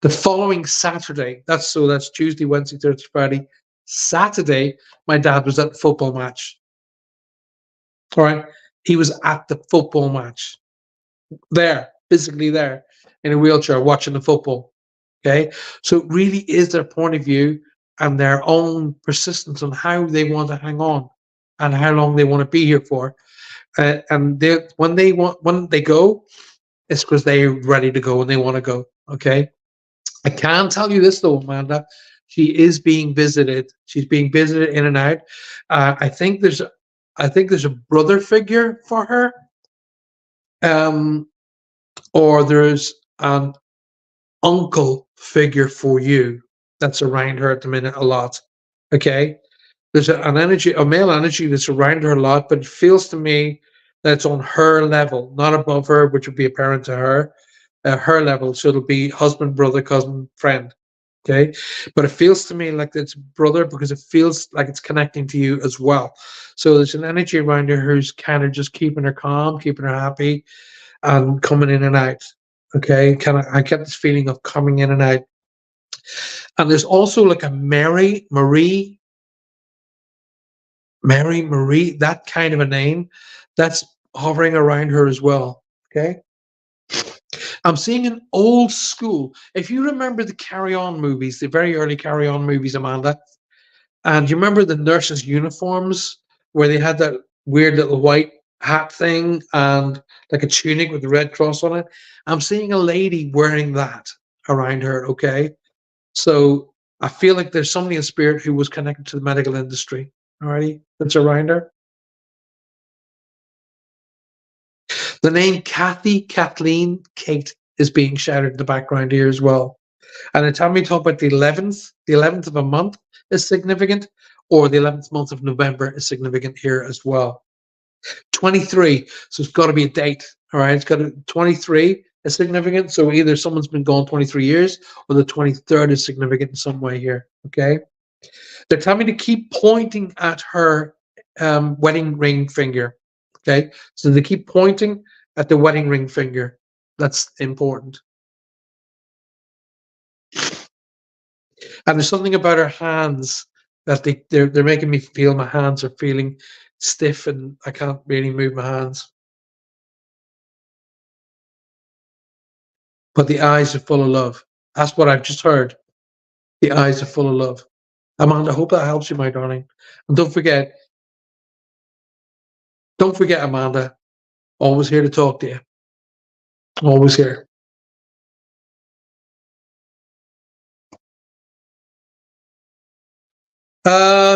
The following Saturday, that's Tuesday, Wednesday, Thursday, Friday. Saturday, my dad was at the football match. All right. He was at the football match, there, physically there, in a wheelchair, watching the football. Okay. So it really is their point of view and their own persistence on how they want to hang on and how long they want to be here for. And when they go, it's because they're ready to go and they want to go. Okay. I can tell you this though, Amanda, she is being visited. She's being visited in and out. I think there's a brother figure for her, or there's an uncle figure for you that's around her at the minute a lot. Okay, there's a male energy that's around her a lot, but it feels to me that it's on her level, not above her, which would be apparent to her. Her level, so it'll be husband, brother, cousin, friend. Okay, but it feels to me like it's brother because it feels like it's connecting to you as well. So there's an energy around her who's kind of just keeping her calm, keeping her happy, and coming in and out. Okay, I get this feeling of coming in and out. And there's also like a Mary Marie, that kind of a name that's hovering around her as well. Okay. I'm seeing an old school. If you remember the Carry On movies, the very early Carry On movies, Amanda, and you remember the nurses' uniforms where they had that weird little white hat thing and like a tunic with the red cross on it. I'm seeing a lady wearing that around her. Okay. So I feel like there's somebody in spirit who was connected to the medical industry. Alrighty. That's around her. The name Kathy, Kathleen, Kate is being shouted in the background here as well. And every time we talk about the 11th of a month is significant, or the 11th month of November is significant here as well. 23, so it's got to be a date, all right? It's got to 23 is significant, so either someone's been gone 23 years or the 23rd is significant in some way here, okay? They're telling me to keep pointing at her wedding ring finger, okay? So they keep pointing at the wedding ring finger. That's important. And there's something about her hands that they're making me feel my hands are feeling stiff and I can't really move my hands. But the eyes are full of love. That's what I've just heard. The eyes are full of love. Amanda, I hope that helps you, my darling. And don't forget, Amanda, always here to talk to you. Always here.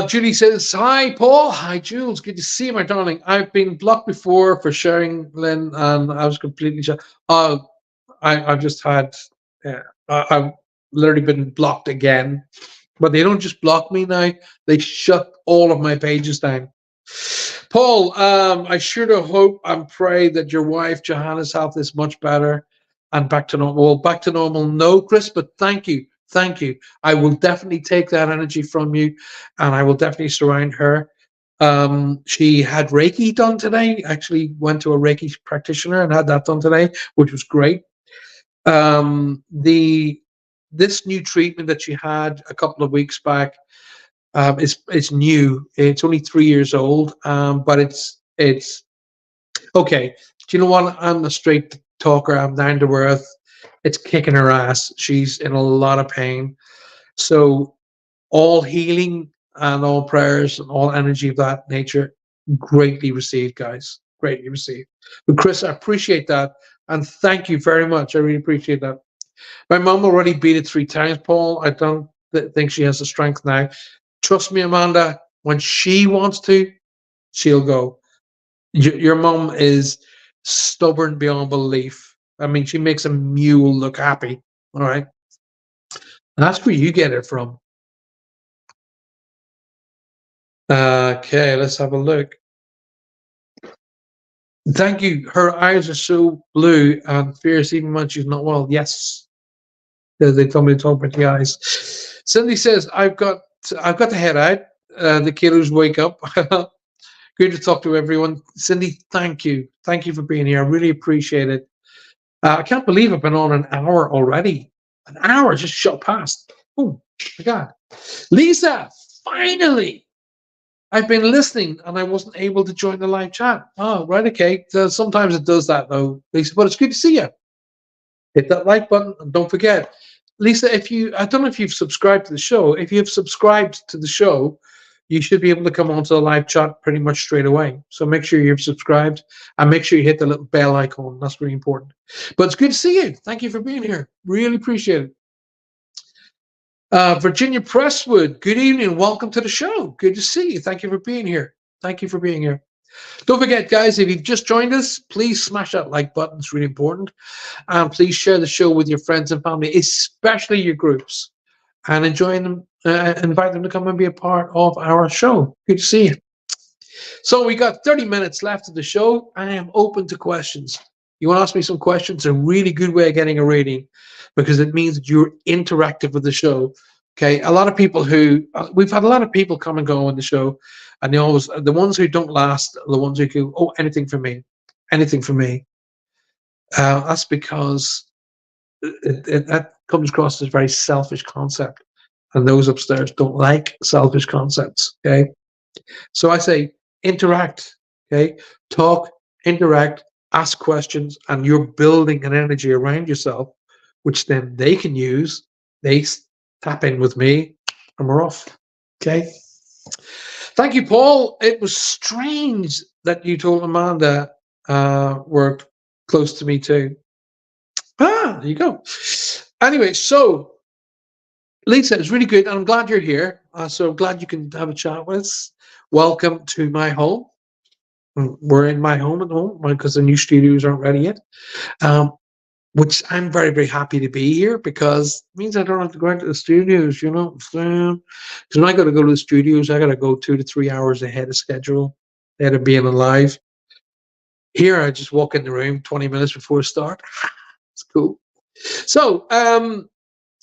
Julie says, hi, Paul. Hi, Jules. Good to see you, my darling. I've been blocked before for sharing, Lynn, and I was completely shocked. I've just had, I've literally been blocked again. But they don't just block me now, they shut all of my pages down. Paul, I sure do hope and pray that your wife, Johanna's health is much better and back to normal. Well, back to normal, no, Chris, but thank you. Thank you. I will definitely take that energy from you and I will definitely surround her. She had Reiki done today, actually went to a Reiki practitioner and had that done today, which was great. This new treatment that she had a couple of weeks back is new. It's only 3 years old, but it's okay. Do you know what? I'm a straight talker. I'm down to earth. It's kicking her ass. She's in a lot of pain. So all healing and all prayers and all energy of that nature, greatly received, guys. Greatly received. But Chris, I appreciate that. And thank you very much. I really appreciate that. My mom already beat it 3 times, Paul. I don't think she has the strength now. Trust me, Amanda, when she wants to, she'll go. Your mom is stubborn beyond belief. I mean, she makes a mule look happy, all right? And that's where you get it from. Okay, let's have a look. Thank you. Her eyes are so blue and fierce even when she's not well. Yes. They told me to talk about the eyes. Cindy says, I've got to head out. The kiddos wake up. Good to talk to everyone. Cindy, thank you. Thank you for being here. I really appreciate it. I can't believe I've been on an hour already. An hour just shot past. Oh, my God. Lisa, finally. I've been listening and I wasn't able to join the live chat. Oh, right, okay. So sometimes it does that though, Lisa, but it's good to see you. Hit that like button and don't forget. Lisa, I don't know if you've subscribed to the show. If you've subscribed to the show, you should be able to come onto the live chat pretty much straight away. So make sure you've subscribed and make sure you hit the little bell icon. That's really important. But it's good to see you. Thank you for being here. Really appreciate it. Virginia Presswood, good evening. Welcome to the show. Good to see you. Thank you for being here. Thank you for being here. Don't forget, guys, if you've just joined us, please smash that like button. It's really important. And please share the show with your friends and family, especially your groups, and invite them to come and be a part of our show. Good to see you. So we got 30 minutes left of the show. I am open to questions. You want to ask me some questions? A really good way of getting a rating because it means that you're interactive with the show. Okay, a lot of people we've had a lot of people come and go on the show, and the ones who don't last are the ones who go, oh, anything for me, anything for me. That's because that comes across as a very selfish concept, and those upstairs don't like selfish concepts. Okay, so I say interact. Okay, talk, interact, ask questions, and you're building an energy around yourself, which then they can use. They tap in with me and we're off. Okay. Thank you, Paul. It was strange that you told Amanda were close to me too. There you go. Anyway, so Lisa, it's really good. I'm glad you're here. So I'm glad you can have a chat with us. Welcome to my home. We're in my home at home because the new studios aren't ready yet. Um, which I'm very, very happy to be here because it means I don't have to go into the studios, you know. Because when I got to go to the studios, I got to go 2 to 3 hours ahead of schedule, ahead of being alive. Here, I just walk in the room 20 minutes before start. It's cool. So,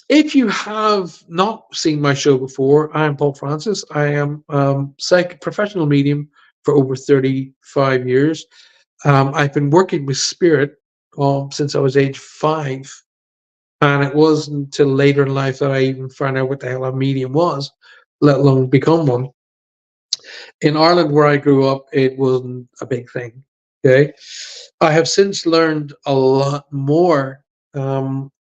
if you have not seen my show before, I'm Paul Francis. I am professional medium for over 35 years. I've been working with spirit since I was age 5. And it wasn't until later in life that I even found out what the hell a medium was, let alone become one. In Ireland, where I grew up, it wasn't a big thing. Okay. I have since learned a lot more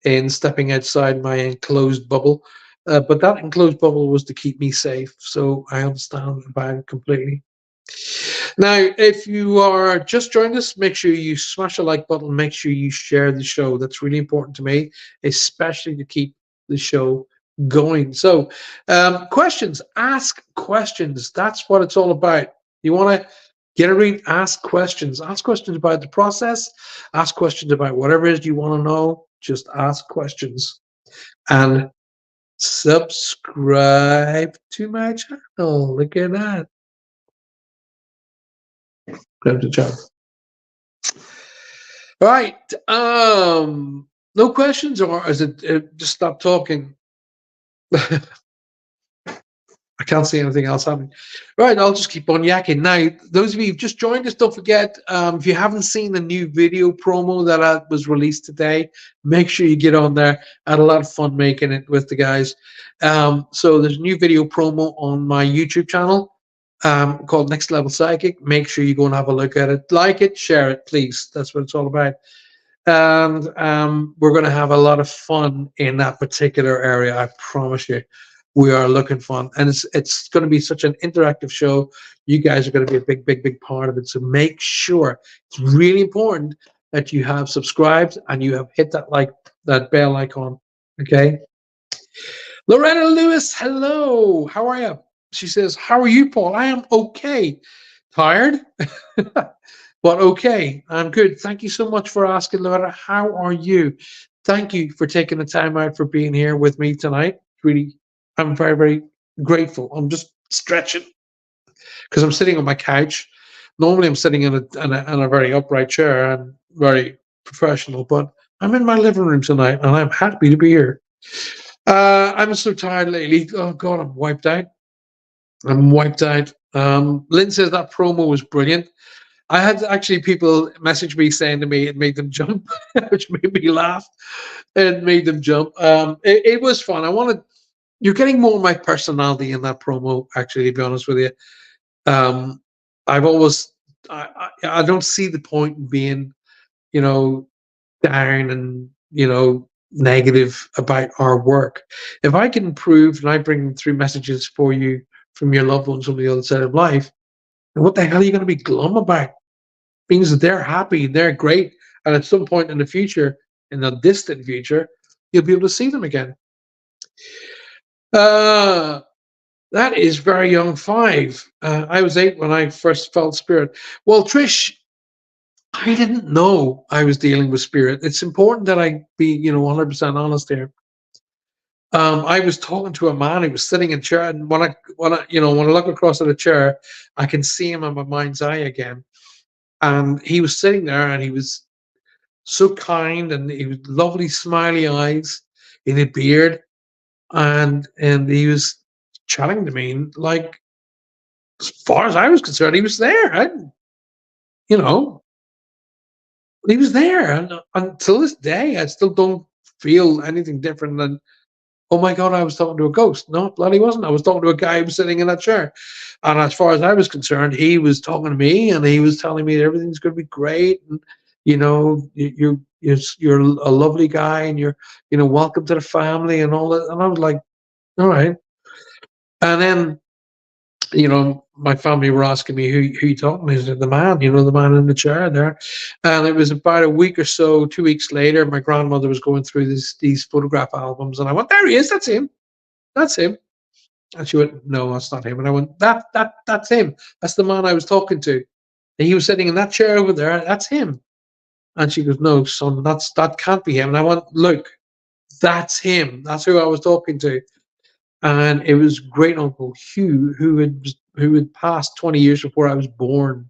in stepping outside my enclosed bubble. But that enclosed bubble was to keep me safe. So I understand about it completely. Now, if you are just joined us, make sure you smash the like button. Make sure you share the show. That's really important to me, especially to keep the show going. So, questions, ask questions. That's what it's all about. You want to get a read, ask questions. Ask questions about the process. Ask questions about whatever it is you want to know. Just ask questions. And subscribe to my channel. Look at that. Grab the job. All right. No questions, or is it just stop talking? I can't see anything else happening. Right, I'll just keep on yakking. Now, those of you who've just joined us, don't forget, if you haven't seen the new video promo that was released today, make sure you get on there. I had a lot of fun making it with the guys. So there's a new video promo on my YouTube channel called Next Level Psychic. Make sure you go and have a look at it. Like it, share it, please. That's what it's all about. And we're going to have a lot of fun in that particular area. I promise you, we are looking fun, and it's going to be such an interactive show. You guys are going to be a big, big, big part of it. So make sure it's really important that you have subscribed and you have hit that bell icon. Okay. Loretta Lewis, hello. How are you? She says, "How are you, Paul?" I am okay. Tired. But okay, I'm good. Thank you so much for asking, Loretta. How are you? Thank you for taking the time out for being here with me tonight. Really, I'm very, very grateful. I'm just stretching because I'm sitting on my couch. Normally, I'm sitting in a very upright chair and very professional, but I'm in my living room tonight and I'm happy to be here. I'm so tired lately. Oh, God, I'm wiped out. I'm wiped out. Lynn says that promo was brilliant. I had actually people message me saying to me it made them jump, which made me laugh. It made them jump. It was fun. You're getting more of my personality in that promo, actually, to be honest with you. I've always, I don't see the point in being, you know, down and, you know, negative about our work. If I can improve and I bring through messages for you from your loved ones on the other side of life, then what the hell are you going to be glum about? Means that they're happy, they're great, and at some point in the future, in the distant future, you'll be able to see them again. That is very young 5. I was 8 when I first felt spirit. Well, Trish, I didn't know I was dealing with spirit. It's important that I be, 100% honest here. I was talking to a man who was sitting in a chair, and when I look across at a chair, I can see him in my mind's eye again. And he was sitting there, and he was so kind, and he was lovely, smiley eyes. He had a beard, and he was chatting to me. Like, as far as I was concerned, he was there. You know, he was there, and until this day, I still don't feel anything different than, oh my God, I was talking to a ghost. No, bloody wasn't. I was talking to a guy who was sitting in that chair. And as far as I was concerned, he was talking to me, and he was telling me that everything's going to be great. And, you're a lovely guy, and you're, welcome to the family and all that. And I was like, all right. And then, my family were asking me who you talking to. Is it the man, the man in the chair there? And it was about a week or so, 2 weeks later, my grandmother was going through these photograph albums, and I went, there he is, that's him. That's him. And she went, no, that's not him. And I went, that's him. That's the man I was talking to. And he was sitting in that chair over there. That's him. And she goes, no, son, that can't be him. And I went, look, that's him. That's who I was talking to. And it was great uncle Hugh who had passed 20 years before I was born.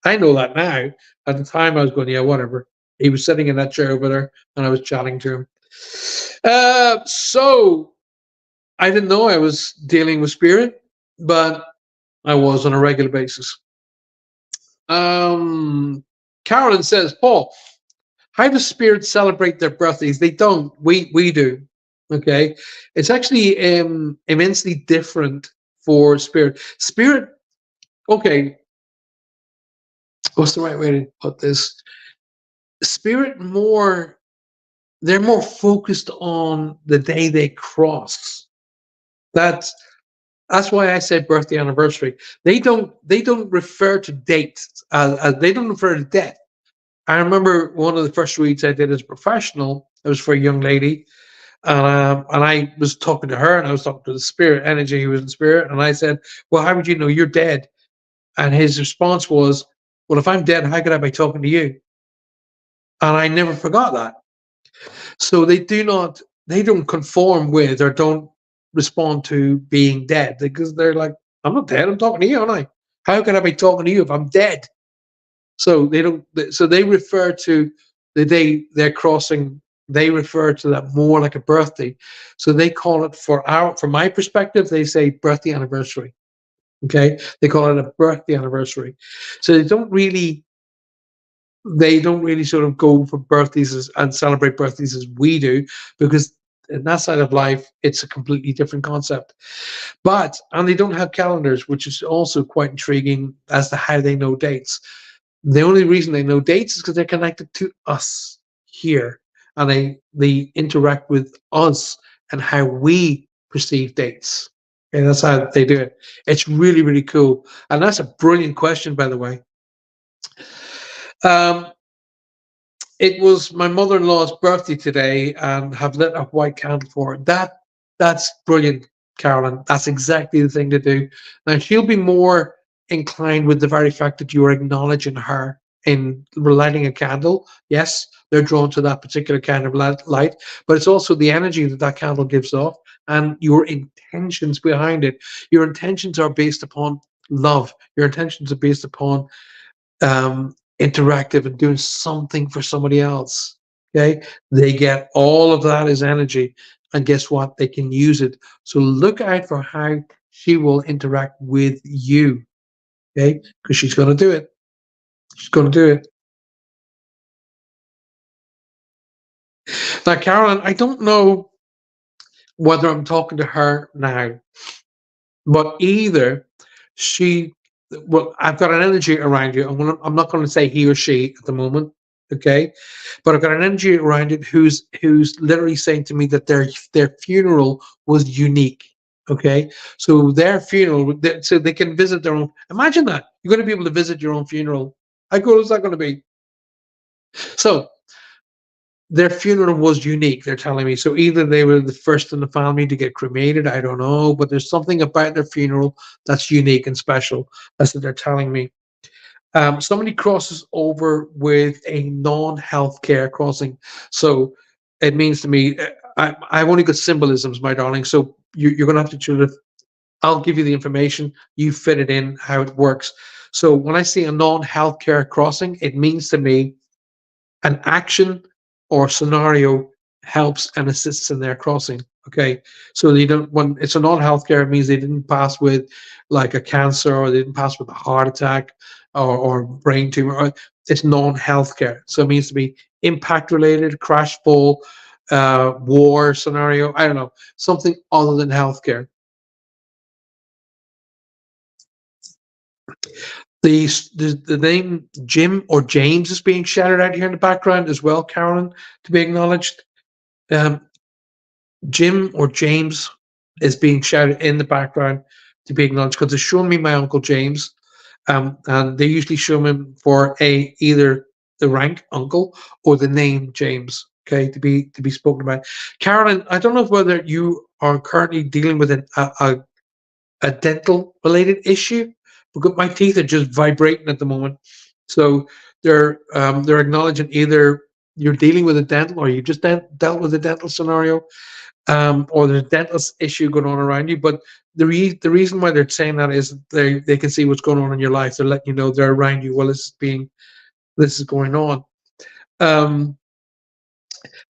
I know that now. At the time, I was going, yeah, whatever. He was sitting in that chair over there, and I was chatting to him. So I didn't know I was dealing with spirit, but I was on a regular basis. Carolyn says, Paul, how do spirits celebrate their birthdays? They don't. We do. Okay, it's actually immensely different for spirit. Spirit. Okay, what's the right way to put this? Spirit more. They're more focused on the day they cross. That's why I said birthday anniversary. They don't refer to dates. They don't refer to death. I remember one of the first reads I did as a professional. It was for a young lady, and I was talking to her, and I was talking to the spirit energy who was in spirit, and I said, "Well, how would you know you're dead?" And his response was, "Well, if I'm dead, how could I be talking to you?" And I never forgot that. So they don't conform with or don't respond to being dead because they're like, I'm not dead, I'm talking to you, aren't I? How can I be talking to you if I'm dead? So they don't, so they refer to the day they're crossing, they refer to that more like a birthday. So they call it from my perspective, they say birthday anniversary. Okay. They call it a birthday anniversary. So they don't really sort of go for birthdays and celebrate birthdays as we do, because in that side of life, it's a completely different concept. And they don't have calendars, which is also quite intriguing as to how they know dates. The only reason they know dates is because they're connected to us here, and they interact with us and how we perceive dates. And that's how they do it. It's really, really cool. And that's a brilliant question, by the way. Um, it was my mother-in-law's birthday today, and have lit a white candle for her. That's brilliant, Carolyn. That's exactly the thing to do. Now she'll be more inclined with the very fact that you're acknowledging her in lighting a candle. Yes, they're drawn to that particular kind of light, but it's also the energy that that candle gives off and your intentions behind it. Your intentions are based upon love. Your intentions are based upon interactive and doing something for somebody else. Okay, they get all of that as energy, and guess what? They can use it. So look out for how she will interact with you. Okay, because she's going to do it. She's going to do it. Now, Carolyn, I don't know whether I'm talking to her now, but either she, well, I've got an energy around you. I'm not going to say he or she at the moment, okay? But I've got an energy around it who's literally saying to me that their funeral was unique. Okay, so their funeral, so they can visit their own. Imagine that you're going to be able to visit your own funeral. How cool is that going to be? So their funeral was unique, they're telling me. So either they were the first in the family to get cremated, I don't know, but there's something about their funeral that's unique and special. That's what they're telling me. Somebody crosses over with a non-healthcare crossing. So it means to me, I've only got symbolisms, my darling. So you're going to have to sort of, I'll give you the information, you fit it in how it works. So when I see a non-healthcare crossing, it means to me an action or scenario helps and assists in their crossing. Okay, so they don't, when it's a non-healthcare, it means they didn't pass with like a cancer, or they didn't pass with a heart attack, or brain tumor. It's non-healthcare, so it means to be impact related, crash, fall, war scenario. I don't know, something other than healthcare. The name Jim or James is being shouted out here in the background as well, Carolyn, to be acknowledged. Jim or James is being shouted in the background to be acknowledged, because they're showing me my uncle James, and they usually show him for either the rank uncle or the name James. Okay, to be spoken about. Carolyn, I don't know whether you are currently dealing with a dental related issue, My teeth are just vibrating at the moment. So they're acknowledging either you're dealing with a dental or you just dealt with a dental scenario, or there's a dental issue going on around you. But the reason why they're saying that is they can see what's going on in your life. They're letting you know they're around you while this is going on. Um,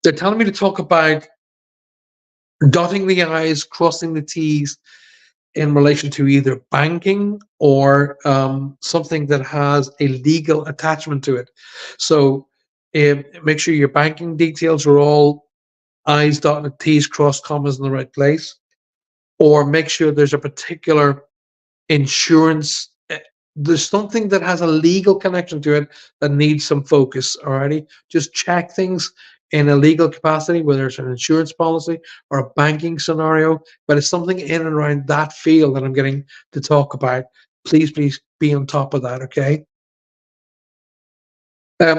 they're telling me to talk about dotting the I's, crossing the T's in relation to either banking or something that has a legal attachment to it. So make sure your banking details are all I's dotted, T's crossed, commas in the right place, or make sure there's a particular insurance. There's something that has a legal connection to it that needs some focus. Alrighty, just check things in a legal capacity, whether it's an insurance policy or a banking scenario, but it's something in and around that field that I'm getting to talk about. Please be on top of that. Okay.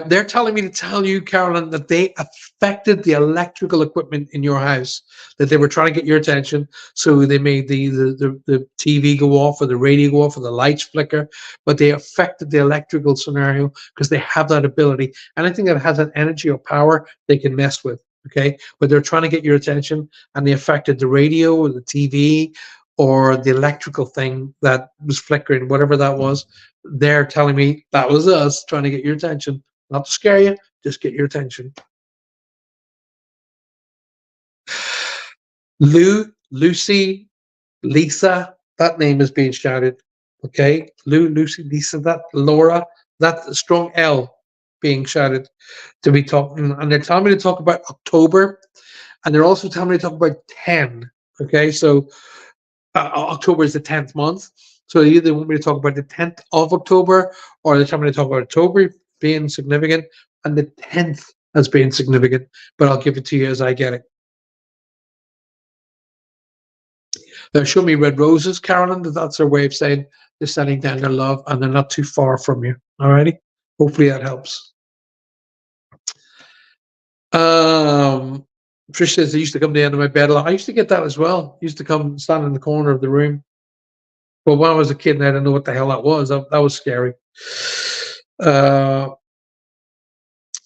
They're telling me to tell you, Carolyn, that they affected the electrical equipment in your house, that they were trying to get your attention. So they made the TV go off or the radio go off or the lights flicker, but they affected the electrical scenario because they have that ability. Anything that has an energy or power, they can mess with. Okay. But they're trying to get your attention and they affected the radio or the TV or the electrical thing that was flickering, whatever that was. They're telling me that was us trying to get your attention. Not to scare you, just get your attention. Lucy, Lisa, that name is being shouted. Okay, Lucy, Lisa, that Laura, that strong L being shouted to be talking, and they're telling me to talk about October, and they're also telling me to talk about 10. Okay, so October is the 10th month. So they either want me to talk about the 10th of October, or they're telling me to talk about October being significant and the 10th as being significant. But I'll give it to you as I get it. They're showing me red roses, Carolyn. That's their way of saying they're sending down their love and they're not too far from you. Alrighty. Hopefully that helps. Trish says they used to come to the end of my bed a lot. I used to get that as well. I used to come stand in the corner of the room. But when I was a kid and I didn't know what the hell that was, that was scary.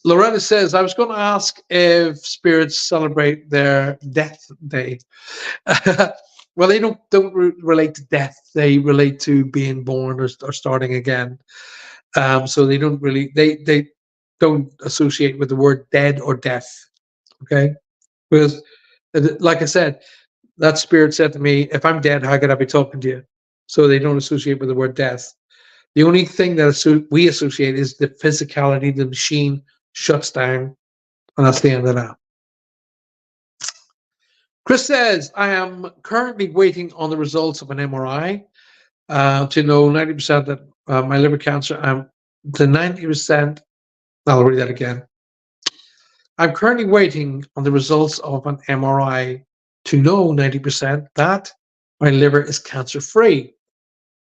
Loretta says, I was going to ask if spirits celebrate their death day. Well, they don't relate to death. They relate to being born or starting again. So they don't really, they don't associate with the word dead or death. Okay. Because like I said, that spirit said to me, if I'm dead, how could I be talking to you? So they don't associate with the word death. The only thing that we associate is the physicality. The machine shuts down, and that's the end of that. Chris says, I am currently waiting on the results of an MRI to know 90% that my liver cancer, to 90%, I'll read that again. I'm currently waiting on the results of an MRI to know 90% that my liver is cancer-free.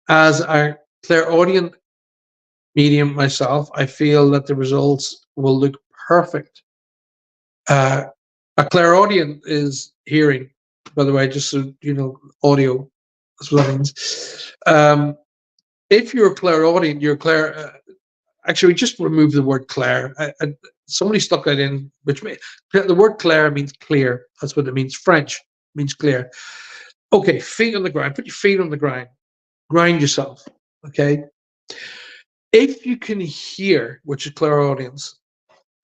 As a clairaudient medium myself, I feel that the results will look perfect. A clairaudient is hearing, by the way, just so you know, audio. That's what that means. If you're a clairaudient, actually, just remove the word clair. Somebody stuck that in, the word clair means clear. That's what it means. French means clear. Okay, feet on the ground. Put your feet on the ground. Grind yourself. Okay. If you can hear, which is clairaudience,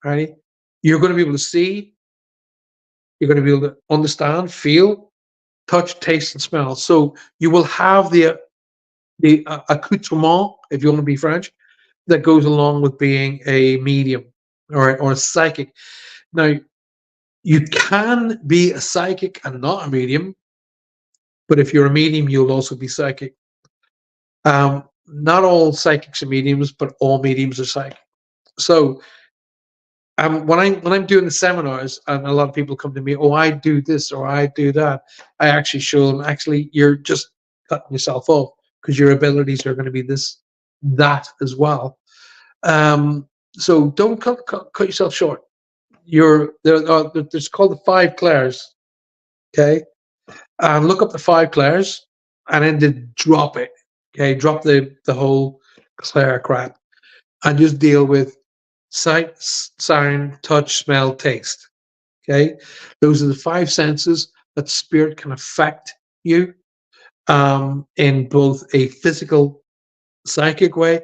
right? You're going to be able to see. You're going to be able to understand, feel, touch, taste, and smell. So you will have the accoutrement, if you want to be French, that goes along with being a medium or a psychic. Now, you can be a psychic and not a medium, but if you're a medium, you'll also be psychic. Not all psychics are mediums, but all mediums are psychic. So when I'm doing the seminars, and a lot of people come to me, oh, I do this or I do that, I actually show them, actually, you're just cutting yourself off because your abilities are going to be that as well. So don't cut yourself short. There's called the 5 clairs. Okay, and look up the 5 clairs, and then to drop it. Okay, drop the whole Claire crap and just deal with sight, sound, touch, smell, taste. Okay, those are the five senses that spirit can affect you in both a physical, psychic way,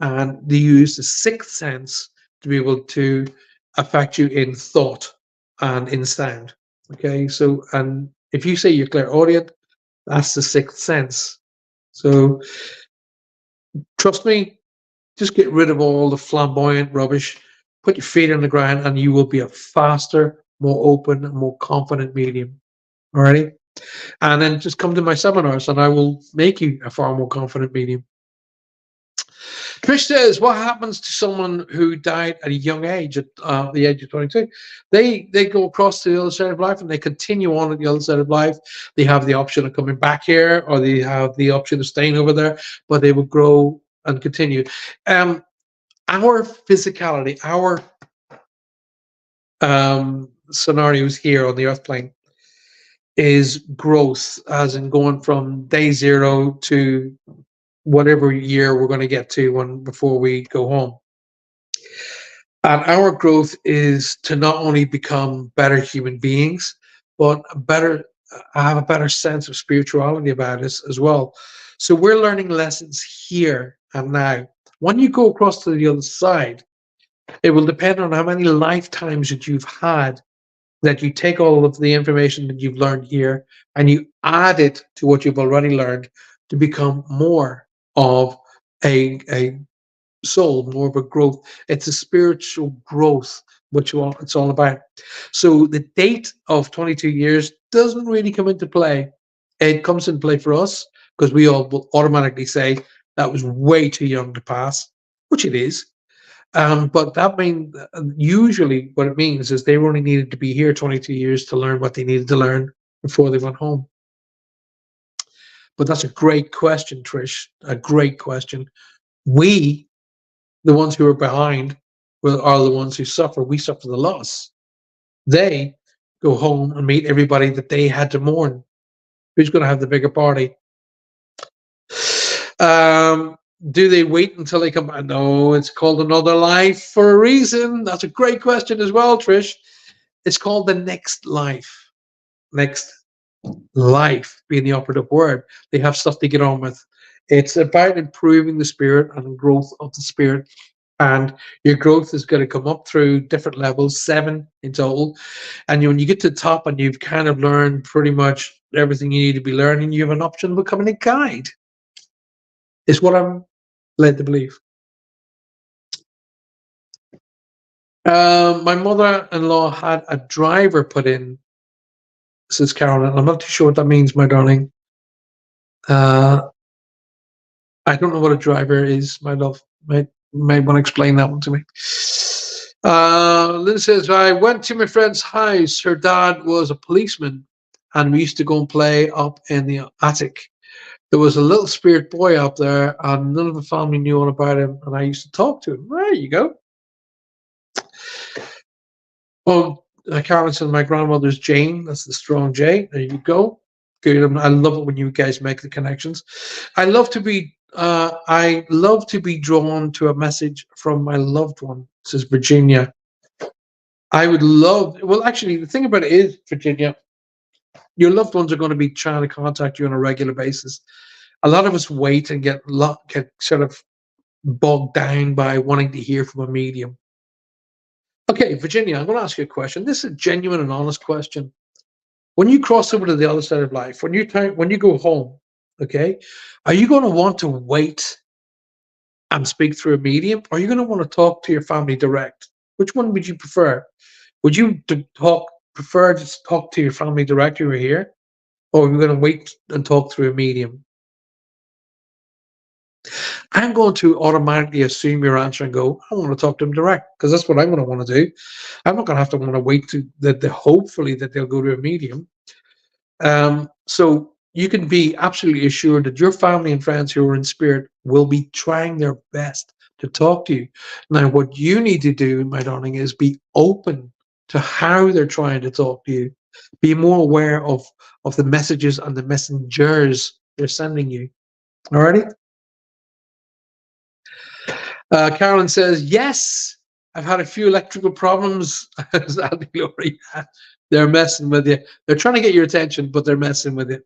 and they use the sixth sense to be able to affect you in thought and in sound. Okay, so and if you say you're clairaudient, that's the sixth sense. So trust me, just get rid of all the flamboyant rubbish, put your feet on the ground, and you will be a faster, more open, more confident medium. Alrighty? And then just come to my seminars and I will make you a far more confident medium. Trish says, what happens to someone who died at a young age, at the age of 22? They go across to the other side of life and they continue on at the other side of life. They have the option of coming back here, or they have the option of staying over there, but they will grow and continue. Our physicality, our scenarios here on the earth plane is growth, as in going from day zero to whatever year we're going to get to before we go home. And our growth is to not only become better human beings, but have a better sense of spirituality about us as well. So we're learning lessons here and now. When you go across to the other side, it will depend on how many lifetimes that you've had, that you take all of the information that you've learned here and you add it to what you've already learned to become more of a soul, more of a growth. It's a spiritual growth, which it's all about. So the date of 22 years doesn't really come into play. It comes into play for us because we all will automatically say that was way too young to pass, which it is. But that means usually what it means is they only needed to be here 22 years to learn what they needed to learn before they went home. But that's a great question, Trish. A great question. We, the ones who are behind, are the ones who suffer. We suffer the loss. They go home and meet everybody that they had to mourn. Who's going to have the bigger party? Do they wait until they come back? No, it's called another life for a reason. That's a great question as well, Trish. It's called the next life. Next life being the operative word. They have stuff to get on with. It's about improving the spirit and growth of the spirit. And your growth is going to come up through different levels, 7 in total. And when you get to the top and you've kind of learned pretty much everything you need to be learning, you have an option of becoming a guide. Is what I'm led to believe. My mother-in-law had a driver put in, says Carolyn. I'm not too sure what that means, my darling. I don't know what a driver is, my love. Might want to explain that one to me. Lynn says, I went to my friend's house. Her dad was a policeman, and we used to go and play up in the attic. There was a little spirit boy up there, and none of the family knew all about him, and I used to talk to him. There you go. Oh, Carolyn said, my grandmother's Jane. That's the strong J. There you go. Good. I love it when you guys make the connections. I love to be drawn to a message from my loved one, says Virginia. I would love, well, actually, the thing about it is, Virginia, your loved ones are going to be trying to contact you on a regular basis. A lot of us wait and get sort of bogged down by wanting to hear from a medium. Okay, Virginia, I'm going to ask you a question. This is a genuine and honest question. When you cross over to the other side of life, when you go home, okay, are you going to want to wait and speak through a medium, or are you going to want to talk to your family direct? Which one would you prefer? Would you prefer to talk to your family direct who are here, or are you going to wait and talk through a medium? I'm going to automatically assume your answer and go, I want to talk to them direct, because that's what I'm going to want to do. I'm not going to have to want to wait to that. Hopefully that they'll go to a medium. So you can be absolutely assured that your family and friends who are in spirit will be trying their best to talk to you. Now, what you need to do, my darling, is be open to how they're trying to talk to you. Be more aware of the messages and the messengers they're sending you. Alrighty? Carolyn says, yes, I've had a few electrical problems. They're messing with you. They're trying to get your attention, but they're messing with you.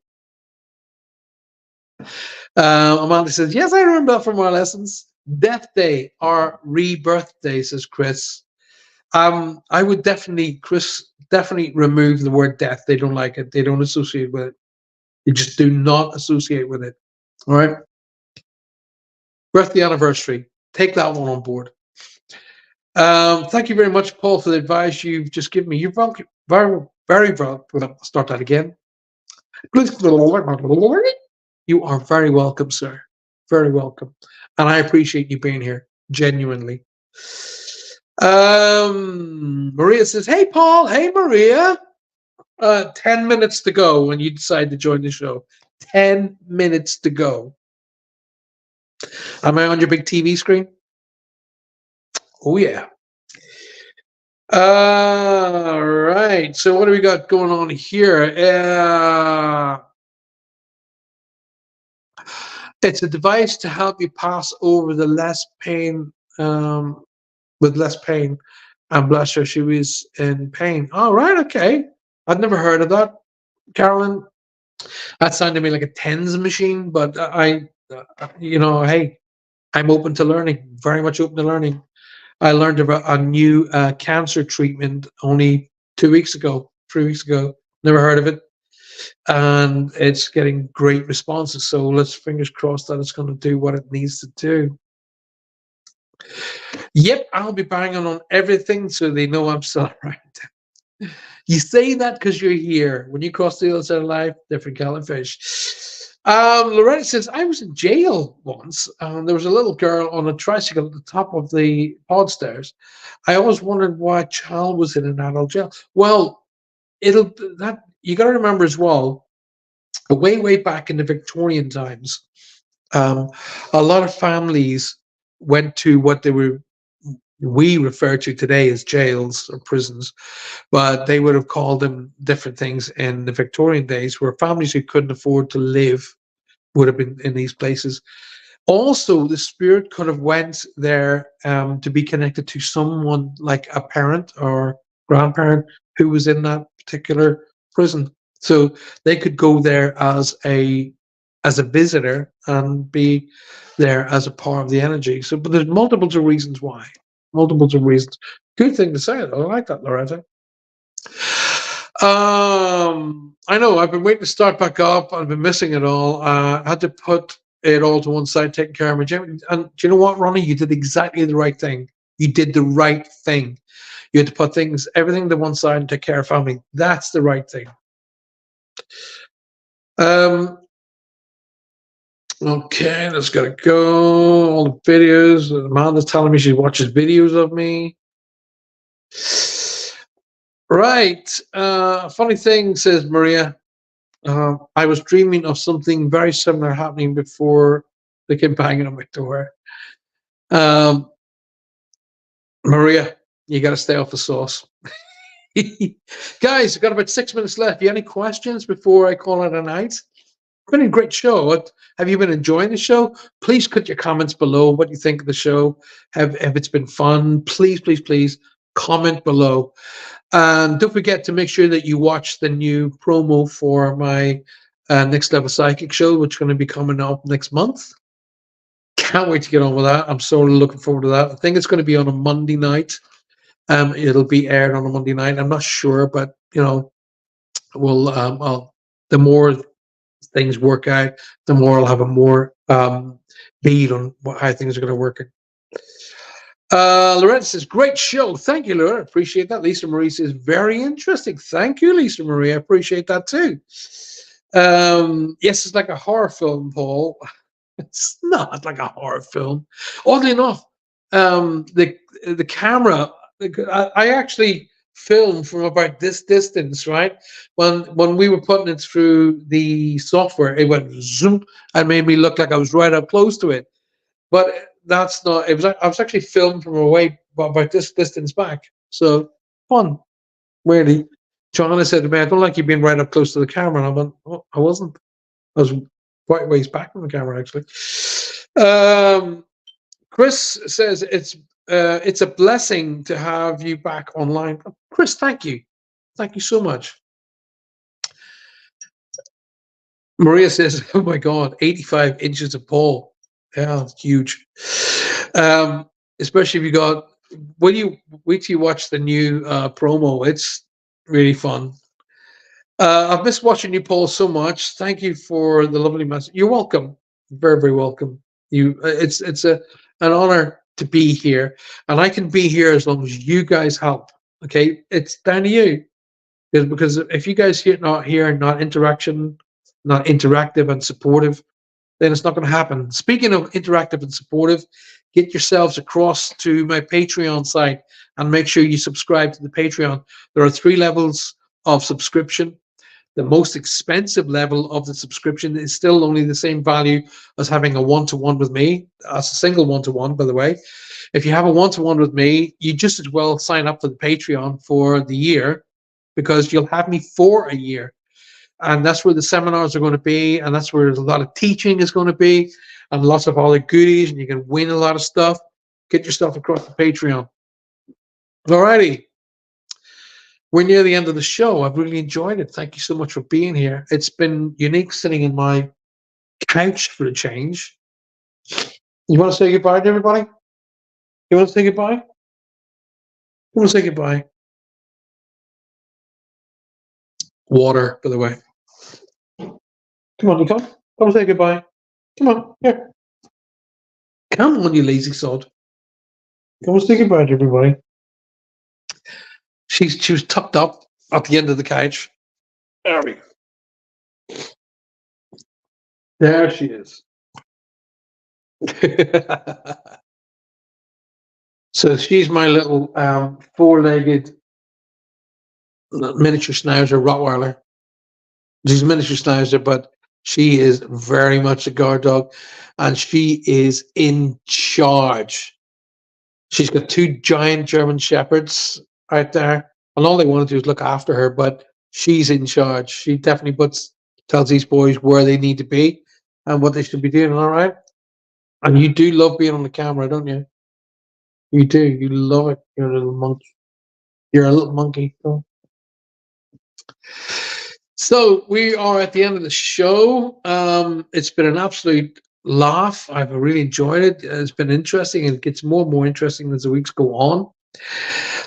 Amanda says, yes, I remember that from our lessons. Death Day or Rebirth Day, says Chris. I would definitely remove the word death. They don't like it. They don't associate with it. They just do not associate with it. All right. Birthday anniversary. Take that one on board. Thank you very much, Paul, for the advice you've just given me. You're very, very welcome. Start that again. You are very welcome, sir. Very welcome. And I appreciate you being here, genuinely. Maria says, hey, Paul. Hey, Maria. 10 minutes to go when you decide to join the show. 10 minutes to go. Am I on your big TV screen? Oh, yeah. All right. So what do we got going on here? It's a device to help you pass over the less pain, with less pain. And bless her, she was in pain. All right. Okay. I've never heard of that, Carolyn. That sounded to me like a TENS machine, but hey, I'm open to learning. Very much open to learning. I learned about a new cancer treatment only 2 weeks ago, 3 weeks ago. Never heard of it. And it's getting great responses. So let's fingers crossed that it's going to do what it needs to do. Yep, I'll be banging on everything so they know I'm still around. You say that because you're here. When you cross the other side of life, different kettle of fish. Loretta says, I was in jail once. There was a little girl on a tricycle at the top of the pod stairs. I always wondered why a child was in an adult jail. Well, you got to remember as well, way back in the Victorian times, a lot of families went to what we refer to today as jails or prisons, but they would have called them different things in the Victorian days, where families who couldn't afford to live would have been in these places. Also, the spirit could have went there to be connected to someone like a parent or grandparent who was in that particular prison. So they could go there as a visitor and be there as a part of the energy. So, but there's multiples of reasons why. Multiples of reasons. Good thing to say. I like that, Loretta. I know I've been waiting to start back up. I've been missing it all. I had to put it all to one side, taking care of my gym. And do you know what, Ronnie? You did exactly the right thing. You did the right thing. You had to put everything to one side and take care of family. That's the right thing. Okay, let's gotta go. All the videos. Amanda's telling me she watches videos of me. Right. Funny thing, says Maria. I was dreaming of something very similar happening before they came banging on my door. Maria, you got to stay off the sauce. Guys, I've got about 6 minutes left. You any questions before I call it a night? Been a great show. Have you been enjoying the show? Please put your comments below what you think of the show. Have it's been fun? Please comment below. And don't forget to make sure that you watch the new promo for my Next Level Psychic show, which is going to be coming up next month. Can't wait to get on with that. I'm so looking forward to that. I think it's going to be on a Monday night. It'll be aired on a Monday night. I'm not sure, but we'll the more things work out, the more I'll have a more lead on how things are going to work. Loretta says, great show. Thank you, Laura. Appreciate that. Lisa Marie says, very interesting. Thank you, Lisa Marie. I appreciate that too. Yes, it's like a horror film, Paul. It's not like a horror film. Oddly enough, the camera, I actually filmed from about this distance, right? When we were putting it through the software, it went zoom and made me look like I was right up close to it. But that's not. I was actually filmed from away about this distance back. So fun, really. Joanna said to me, "I don't like you being right up close to the camera." And I went, "Oh, I wasn't. I was quite ways back from the camera, actually." Chris says it's a blessing to have you back online. Chris, thank you so much. Maria says, "Oh my God, 85 inches of pole. Yeah, it's huge. Especially if you got when you wait till you watch the new promo. It's really fun. I've missed watching you, Paul, so much. Thank you for the lovely message. You're welcome. Very, very welcome. It's an honor to be here, and I can be here as long as you guys help. Okay, it's down to you. Because if you guys not here, not interaction, not interactive and supportive, then it's not going to happen. Speaking of interactive and supportive, get yourselves across to my Patreon site and make sure you subscribe to the Patreon. There are 3 levels of subscription. The most expensive level of the subscription is still only the same value as having a one-to-one with me. That's a single one-to-one, by the way. If you have a one-to-one with me, you just as well sign up for the Patreon for the year, because you'll have me for a year. And that's where the seminars are going to be, and that's where a lot of teaching is going to be, and lots of other goodies, and you can win a lot of stuff. Get yourself across the Patreon. Alrighty. We're near the end of the show. I've really enjoyed it. Thank you so much for being here. It's been unique sitting in my couch for a change. You want to say goodbye to everybody? You want to say goodbye? You want to say goodbye? Water, by the way. Come on, you come. Come and say goodbye. Come on, here. Come on, you lazy sod. Come and say goodbye to everybody. She was tucked up at the end of the couch. There we go. There she is. So she's my little 4-legged miniature Schnauzer Rottweiler. She's a miniature Schnauzer, but she is very much a guard dog, and she is in charge. She's got 2 giant German Shepherds out there, and all they want to do is look after her, but she's in charge. She definitely tells these boys where they need to be and what they should be doing, all right? And you do love being on the camera, don't you? You do. You love it. You're a little monkey. You're a little monkey. So we are at the end of the show. It's been an absolute laugh. I've really enjoyed it. It's been interesting, and it gets more and more interesting as the weeks go on.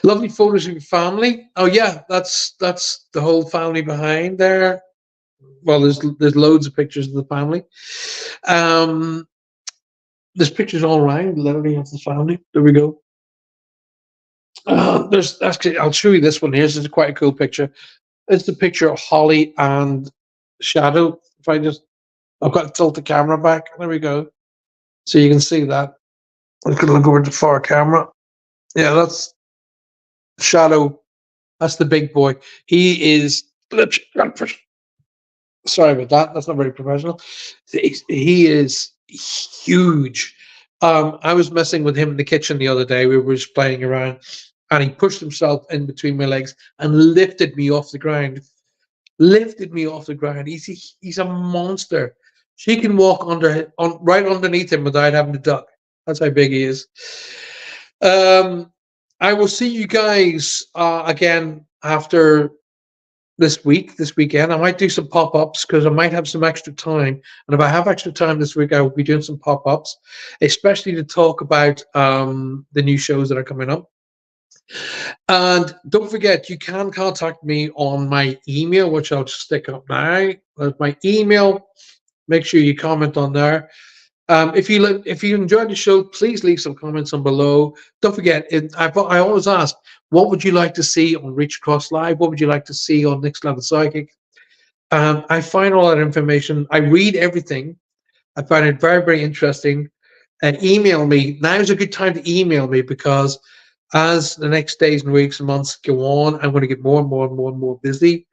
Lovely photos of your family. Oh yeah, that's the whole family behind there. Well, there's loads of pictures of the family. There's pictures all around, literally, of the family. There we go. There's actually, I'll show you this one here. This is quite a cool picture. It's the picture of Holly and Shadow. If I've got to tilt the camera back. There we go. So you can see that. I'm going to look over the far camera. Yeah, that's Shadow. That's the big boy. He is. Sorry about that. That's not very professional. He is huge. I was messing with him in the kitchen the other day. We were just playing around, and he pushed himself in between my legs and lifted me off the ground. He's a monster. She can walk right underneath him without having to duck. That's how big he is. I will see you guys again after this weekend. I might do some pop-ups because I might have some extra time. And if I have extra time this week, I will be doing some pop-ups, especially to talk about the new shows that are coming up. And don't forget, you can contact me on my email, which I'll just stick up now. That's my email. Make sure you comment on there. If you enjoyed the show, please leave some comments on below. Don't forget, I always ask, what would you like to see on Reach Across Live? What would you like to see on Next Level Psychic? I find all that information. I read everything. I find it very, very interesting. And email me. Now is a good time to email me, because as the next days and weeks and months go on, I'm going to get more and more and more and more busy.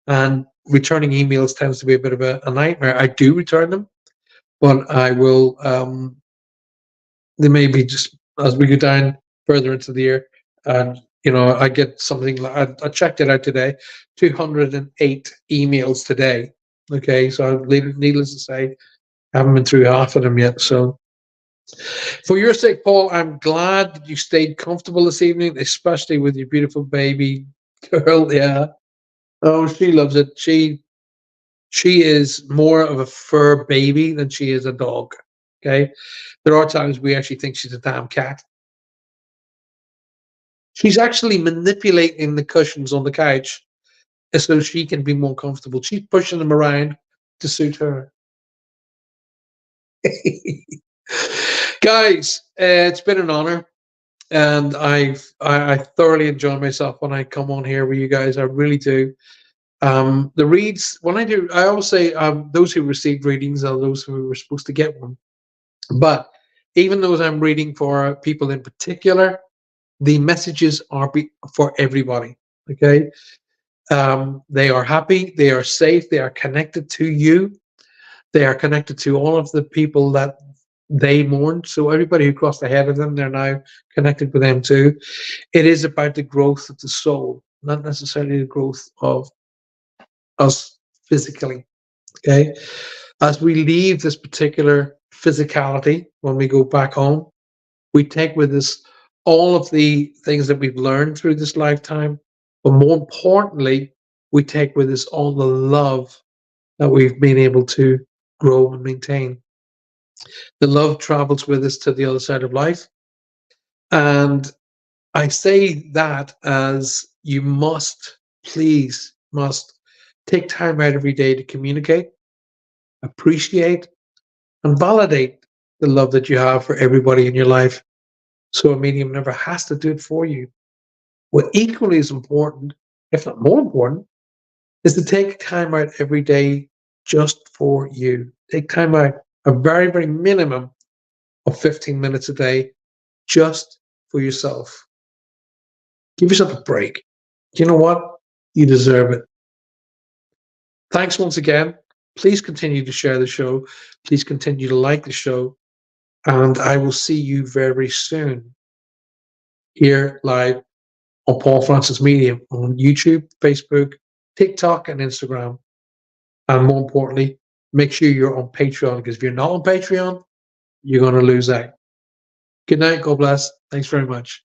And returning emails tends to be a bit of a nightmare. I do return them, but I will. They may be just as we go down further into the year, and I get something. I checked it out today. 208 emails today. Okay, so needless to say, I haven't been through half of them yet. So For your sake, Paul, I'm glad that you stayed comfortable this evening, especially with your beautiful baby girl. Yeah. Oh, she loves it. She is more of a fur baby than she is a dog. Okay. There are times we actually think she's a damn cat. She's actually manipulating the cushions on the couch so she can be more comfortable. She's pushing them around to suit her. Guys, it's been an honor, and I thoroughly enjoy myself when I come on here with you guys. I really do. The reads when I do, I always say those who receive readings are those who were supposed to get one. But even those I'm reading for people in particular, the messages are for everybody. Okay, they are happy, they are safe, they are connected to you, they are connected to all of the people that they mourned. So everybody who crossed ahead of them, they're now connected with them too. It is about the growth of the soul, not necessarily the growth of us physically. Okay. As we leave this particular physicality, when we go back home, we take with us all of the things that we've learned through this lifetime. But more importantly, we take with us all the love that we've been able to grow and maintain. The love travels with us to the other side of life. And I say that as you must, please, must take time out every day to communicate, appreciate, and validate the love that you have for everybody in your life. So a medium never has to do it for you. What equally is important, if not more important, is to take time out every day just for you. Take time out, a very, very minimum of 15 minutes a day just for yourself. Give yourself a break. You know what? You deserve it. Thanks once again. Please continue to share the show. Please continue to like the show. And I will see you very soon here live on Paul Francis Medium on YouTube, Facebook, TikTok, and Instagram. And more importantly, make sure you're on Patreon, because if you're not on Patreon, you're going to lose out. Good night. God bless. Thanks very much.